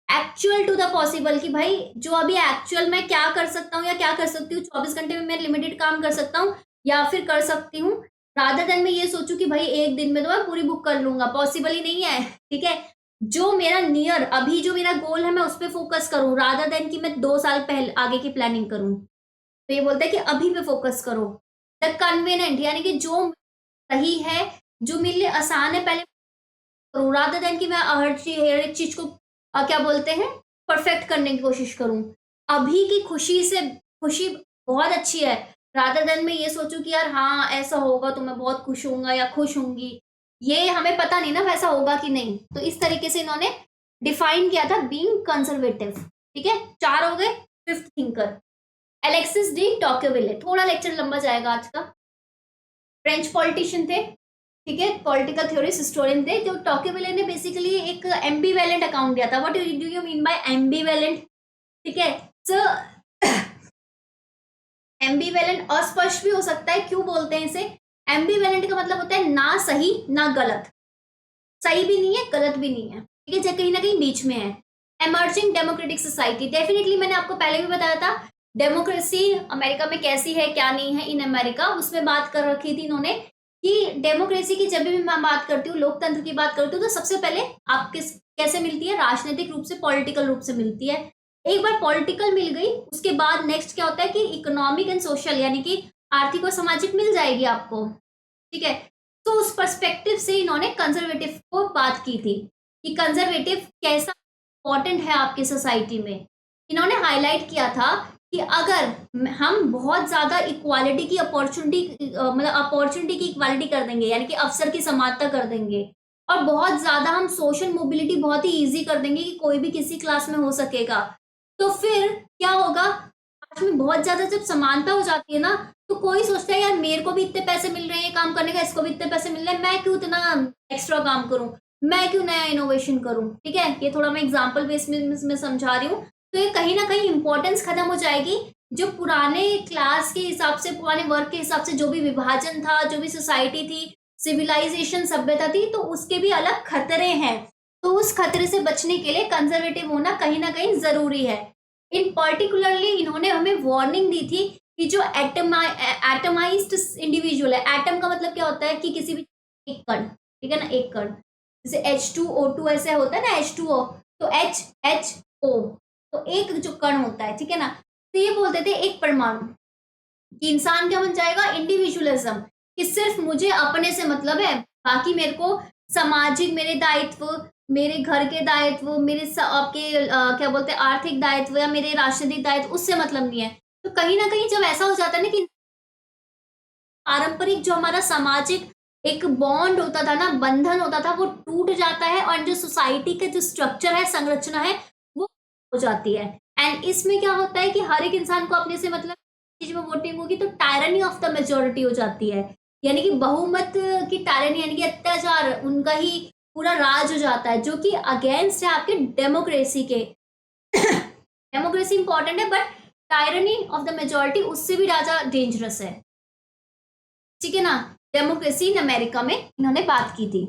Actual to the possible, कि भाई जो अभी एक्चुअल मैं क्या कर सकता हूँ या क्या कर सकती हूँ, 24 घंटे में मैं लिमिटेड काम कर सकता हूँ या फिर कर सकती हूँ, रादर देन मैं ये सोचूं कि भाई एक दिन में तो मैं पूरी बुक कर लूंगा, पॉसिबल ही नहीं है। ठीक है, जो मेरा नियर अभी जो मेरा गोल है मैं उस पर फोकस करूं, रादर देन कि मैं 2 साल पहले आगे की प्लानिंग करूं। तो ये बोलता है कि अभी पे फोकस करो। द कन्वीनियंट, यानी कि जो सही है, जो मेरे लिए आसान है, पहले करूँ, रादर देन कि मैं हर एक चीज को क्या बोलते हैं, परफेक्ट करने की कोशिश करूं। अभी की खुशी से, खुशी बहुत अच्छी है, रादर देन मैं ये सोचूं कि यार हाँ ऐसा होगा तो मैं बहुत खुश होऊंगा या खुश होंगी, ये हमें पता नहीं ना वैसा होगा कि नहीं। तो इस तरीके से इन्होंने डिफाइन किया था बीइंग कंजर्वेटिव। ठीक है, 4 हो गए। फिफ्थ थिंकर एलेक्सिस डी टॉक्योविले, थोड़ा लेक्चर लंबा जाएगा आज का। फ्रेंच पॉलिटिशियन थे, ठीक है, पॉलिटिकल थ्योरिस्ट, हिस्टोरियन थे। जो टॉक्योविले ने बेसिकली एक एम्बीवैलेंट अकाउंट दिया था। What do you mean by ambivalent? ठीक है, सो एम्बीवैलेंट अस्पष्ट भी हो सकता है। क्यों बोलते हैं इसे? एम्बीवैलेंट का मतलब होता है ना सही ना गलत, सही भी नहीं है गलत भी नहीं है, ठीक है, जो कहीं ना कहीं बीच में है। एमर्जिंग डेमोक्रेटिक सोसाइटी, डेफिनेटली मैंने आपको पहले भी बताया था डेमोक्रेसी अमेरिका में कैसी है क्या नहीं है। इन अमेरिका उसमें बात कर रखी थी इन्होंने कि डेमोक्रेसी की जब भी मैं बात करती हूँ, लोकतंत्र की बात करती हूँ, तो सबसे पहले आप किस कैसे मिलती है, राजनीतिक रूप से, पॉलिटिकल रूप से मिलती है। एक बार पॉलिटिकल मिल गई, उसके बाद नेक्स्ट क्या होता है कि इकोनॉमिक एंड सोशल, यानी कि आर्थिक और सामाजिक मिल जाएगी आपको। ठीक है, तो उस पर्सपेक्टिव से इन्होंने कंजर्वेटिव को बात की थी कि कंजर्वेटिव कैसा इंपॉर्टेंट है आपकी सोसाइटी में। इन्होंने हाईलाइट किया था कि अगर हम बहुत ज्यादा इक्वालिटी की अपॉर्चुनिटी, मतलब अपॉर्चुनिटी की इक्वालिटी कर देंगे, यानी कि अवसर की समानता कर देंगे, और बहुत ज्यादा हम सोशल मोबिलिटी बहुत ही इजी कर देंगे कि कोई भी किसी क्लास में हो सकेगा, तो फिर क्या होगा, आज में बहुत ज्यादा जब समानता हो जाती है ना, तो कोई सोचता है यार मेरे को भी इतने पैसे मिल रहे हैं काम करने का, इसको भी इतने पैसे मिल रहे हैं, मैं क्यों इतना एक्स्ट्रा काम करूं, मैं क्यों नया इनोवेशन करूं। ठीक है, ये थोड़ा मैं एग्जांपल बेस में समझा रही हूँ। तो ये कहीं ना कहीं इंपॉर्टेंस खत्म हो जाएगी। जो पुराने क्लास के हिसाब से, पुराने वर्ग के हिसाब से जो भी विभाजन था, जो भी सोसाइटी थी, सिविलाइजेशन, सभ्यता थी, तो उसके भी अलग खतरे हैं। तो उस खतरे से बचने के लिए कंजर्वेटिव होना कहीं ना कहीं जरूरी है। इन पर्टिकुलरली इन्होंने हमें वार्निंग दी थी कि जो एटमाइज्ड इंडिविजुअल है, एटम का मतलब क्या होता है कि किसी भी एक कण, ठीक है ना, एक कण, जैसे H2O2 ऐसे होता है ना, H2O, तो HHO, तो एक जो कण होता है, ठीक है ना, तो ये बोलते थे एक परमाणु, कि इंसान क्या बन जाएगा, इंडिविजुअलिज्म, कि सिर्फ मुझे अपने से मतलब है, बाकी मेरे को सामाजिक, मेरे दायित्व, मेरे घर के दायित्व, मेरे आपके क्या बोलते हैं आर्थिक दायित्व या मेरे राजनीतिक दायित्व, उससे मतलब नहीं है। तो कहीं ना कहीं जब ऐसा हो जाता है ना कि पारंपरिक जो हमारा सामाजिक एक बॉन्ड होता था ना, बंधन होता था, वो टूट जाता है, और जो सोसाइटी का जो स्ट्रक्चर है, संरचना है, वो हो जाती है। एंड इसमें क्या होता है कि हर एक इंसान को अपने से मतलब, चीज में वोटिंग होगी तो टायरनी ऑफ द मेजोरिटी हो जाती है, यानी कि बहुमत की टायरनी, यानी कि अत्याचार, उनका ही पूरा राज हो जाता है, जो कि अगेंस्ट है आपके डेमोक्रेसी के। डेमोक्रेसी इंपॉर्टेंट है, but tyranny of the majority उससे भी ज्यादा डेंजरस है, ठीक है ना। डेमोक्रेसी इन अमेरिका में इन्होंने बात की थी।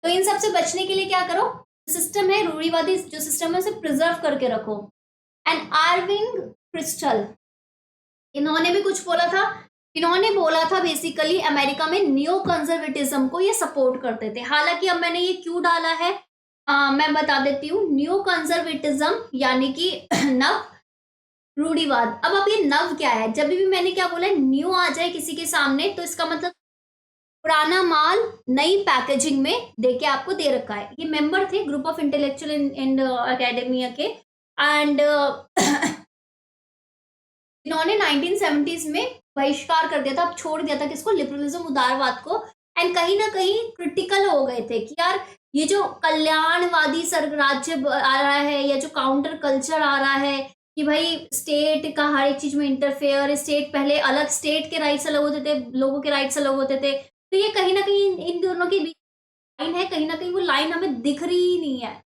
तो इन सब से बचने के लिए क्या करो, सिस्टम है रूढ़िवादी जो सिस्टम है उसे प्रिजर्व करके रखो। एंड आर्विंग क्रिस्टल, इन्होंने भी कुछ बोला था। इन्होंने बोला था बेसिकली अमेरिका में न्यू कंजर्वेटिज्म को ये सपोर्ट करते थे। हालांकि अब मैंने ये क्यों डाला है मैं बता देती हूँ। न्यू कंजर्वेटिज्म यानी कि नव रूढ़िवाद। अब ये नव क्या है, जब भी मैंने क्या बोला न्यू आ जाए किसी के सामने तो इसका मतलब पुराना माल नई पैकेजिंग में देके आपको दे रखा है। ये मेंबर थे group of intellectual in academia के। एंड इन्होंने 1970s में बहिष्कार कर दिया था, अब छोड़ दिया था किसको, लिबरलिज्म उदारवाद को। एंड कहीं ना कहीं क्रिटिकल हो गए थे कि यार ये जो कल्याणवादी राज्य आ रहा है या जो काउंटर कल्चर आ रहा है कि भाई स्टेट का हर एक चीज में इंटरफेयर, स्टेट पहले अलग, स्टेट के राइट्स अलग होते थे, लोगों के राइट्स अलग होते थे। तो ये कहीं ना कहीं इन दोनों के बीच लाइन है, कहीं ना कहीं वो लाइन हमें दिख रही नहीं है।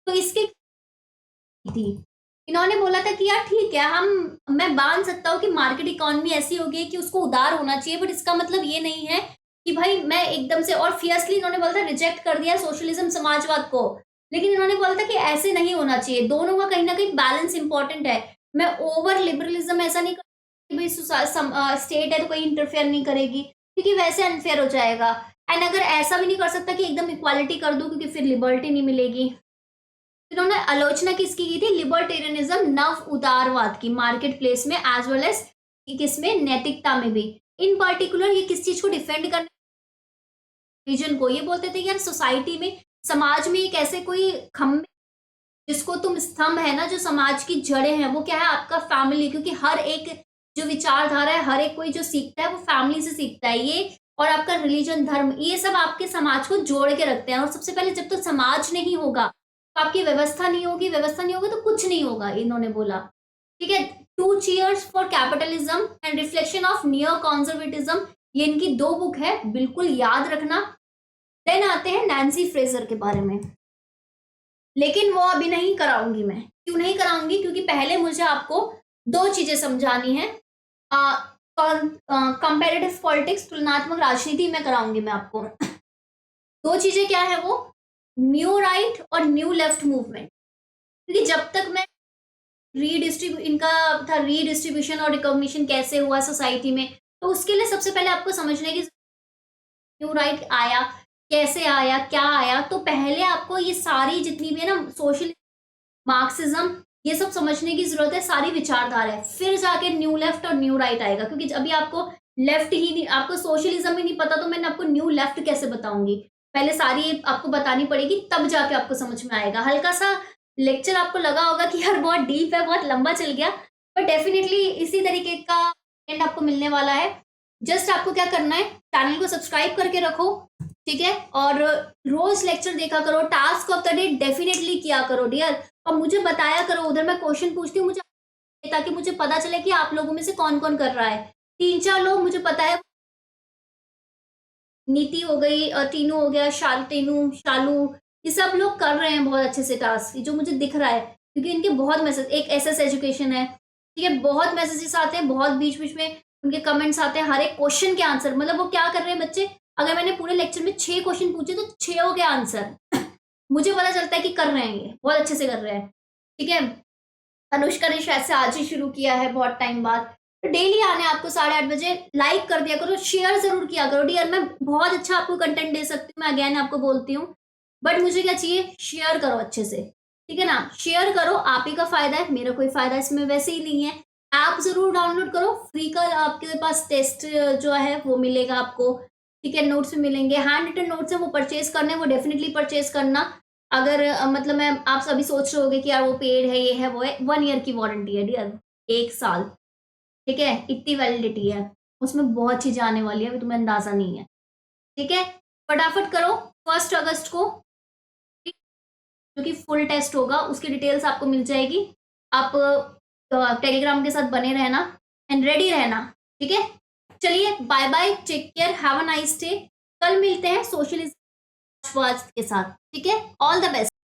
तो इसके थी इन्होंने बोला था कि यार ठीक है, मैं मान सकता हूँ कि मार्केट इकोनॉमी ऐसी हो गई कि उसको उदार होना चाहिए, बट इसका मतलब ये नहीं है कि भाई मैं एकदम से और फियर्सली, इन्होंने बोला था रिजेक्ट कर दिया सोशलिज्म समाजवाद को। लेकिन इन्होंने बोला था कि ऐसे नहीं होना चाहिए, दोनों का कहीं ना कहीं बैलेंस इंपॉर्टेंट है। मैं ओवर लिबरलिज्म ऐसा नहीं कर भाई स्टेट है तो कोई इंटरफेयर नहीं करेगी, क्योंकि वैसे अनफेयर हो जाएगा। एंड अगर ऐसा भी नहीं कर सकता कि एकदम इक्वालिटी कर दो, क्योंकि फिर लिबर्टी नहीं मिलेगी। इन्होंने आलोचना किसकी की थी, लिबर्टेरियनिज्म नव उदारवाद की, मार्केट प्लेस में एज वेल एज किसमें, नैतिकता में भी। इन पर्टिकुलर ये किस चीज को डिफेंड करने, रीजन को। ये बोलते थे यार सोसाइटी में, समाज में एक ऐसे कोई खंभे जिसको तुम स्तंभ है ना, जो समाज की जड़ें हैं, वो क्या है आपका फैमिली। क्योंकि हर एक जो विचारधारा है, हर एक कोई जो सीखता है वो फैमिली से सीखता है ये। और आपका रिलीजन, धर्म, ये सब आपके समाज को जोड़ के रखते हैं। और सबसे पहले जब तो समाज नहीं होगा तो आपकी व्यवस्था नहीं होगी, व्यवस्था नहीं होगी तो कुछ नहीं होगा, इन्होंने बोला। ठीक है, 2 cheers for capitalism and reflection of neo conservatism, ये इनकी 2 बुक है, बिल्कुल याद रखना। देन आते हैं नैन्सी फ्रेजर के बारे में, लेकिन वो अभी नहीं कराऊंगी मैं। क्यों नहीं कराऊंगी, क्योंकि पहले मुझे आपको 2 चीजें समझानी है। कंपेरेटिव पॉलिटिक्स, तुलनात्मक राजनीति में कराऊंगी मैं आपको। 2 चीजें क्या है वो, न्यू राइट और न्यू लेफ्ट मूवमेंट। क्योंकि जब तक मैं इनका था रीडिस्ट्रीब्यूशन और रिकॉग्निशन कैसे हुआ सोसाइटी में, तो उसके लिए सबसे पहले आपको समझने की न्यू राइट आया कैसे, आया क्या आया। तो पहले आपको ये सारी जितनी भी है ना, सोशल, मार्क्सिज्म, ये सब समझने की जरूरत है, सारी विचारधारा है। फिर जाके न्यू लेफ्ट और न्यू राइट आएगा। क्योंकि अभी आपको लेफ्ट ही नहीं, आपको सोशलिज्म ही नहीं पता, तो मैंने आपको न्यू लेफ्ट कैसे बताऊंगी। पहले सारी आपको बतानी पड़ेगी, तब जाके आपको समझ में आएगा। हल्का सा लेक्चर आपको लगा होगा कि यार बहुत डीप है, बहुत लंबा चल गया, पर डेफिनेटली इसी तरीके का एंड आपको मिलने वाला है। जस्ट आपको क्या करना है, चैनल को सब्सक्राइब करके रखो, ठीक है, और रोज लेक्चर देखा करो, task of the day definitely किया करो डियर। और मुझे बताया करो, उधर मैं क्वेश्चन पूछती हूँ मुझे, ताकि मुझे पता चले कि आप लोगों में से कौन कौन कर रहा है। 3-4 लोग मुझे पता है, नीति हो गई, तीनू हो गया, तीनू, शालू, ये सब लोग कर रहे हैं बहुत अच्छे से टास्क, जो मुझे दिख रहा है। क्योंकि इनके बहुत मैसेज, एक एसएस एजुकेशन है, ठीक है, बहुत मैसेजेस आते हैं, बहुत बीच बीच में उनके कमेंट्स आते हैं, हर एक क्वेश्चन के आंसर। मतलब वो क्या कर रहे हैं बच्चे, अगर मैंने पूरे लेक्चर में 6 क्वेश्चन पूछे तो 6 के आंसर मुझे पता चलता है कि कर रहे हैं, ये बहुत अच्छे से कर रहे हैं, ठीक है। अनुष्का ने शायद से आज ही शुरू किया है, बहुत टाइम बाद। तो डेली आने आपको 8:30 बजे, लाइक कर दिया करो, शेयर जरूर किया करो डियर। मैं बहुत अच्छा आपको कंटेंट दे सकती हूँ, मैं अगेन आपको बोलती हूँ, बट मुझे क्या चाहिए, शेयर करो अच्छे से, ठीक है ना। शेयर करो, आप ही का फायदा है, मेरा कोई फायदा इसमें वैसे ही नहीं है। ऐप जरूर डाउनलोड करो, फ्री का आपके पास टेस्ट जो है वो मिलेगा आपको, ठीक है, नोट्स भी मिलेंगे, हैंड रिटन नोट्स है वो परचेज करने, वो डेफिनेटली परचेज करना। अगर मतलब मैं, आप सभी सोच रहे होगे कि यार वो पेड है, ये है वो है, 1 ईयर की वारंटी है डियर, 1 साल, ठीक है, इतनी वैलिडिटी है, उसमें बहुत चीजें आने वाली है, अभी तुम्हें अंदाजा नहीं है, ठीक है। फटाफट करो, 1 अगस्त को जो कि फुल टेस्ट होगा, उसकी डिटेल्स आपको मिल जाएगी। आप टेलीग्राम के साथ बने रहना एंड रेडी रहना, ठीक है। चलिए, bye bye, take care, have a nice day. कल मिलते हैं सोशलिज्म के साथ। ठीक है, ऑल द बेस्ट।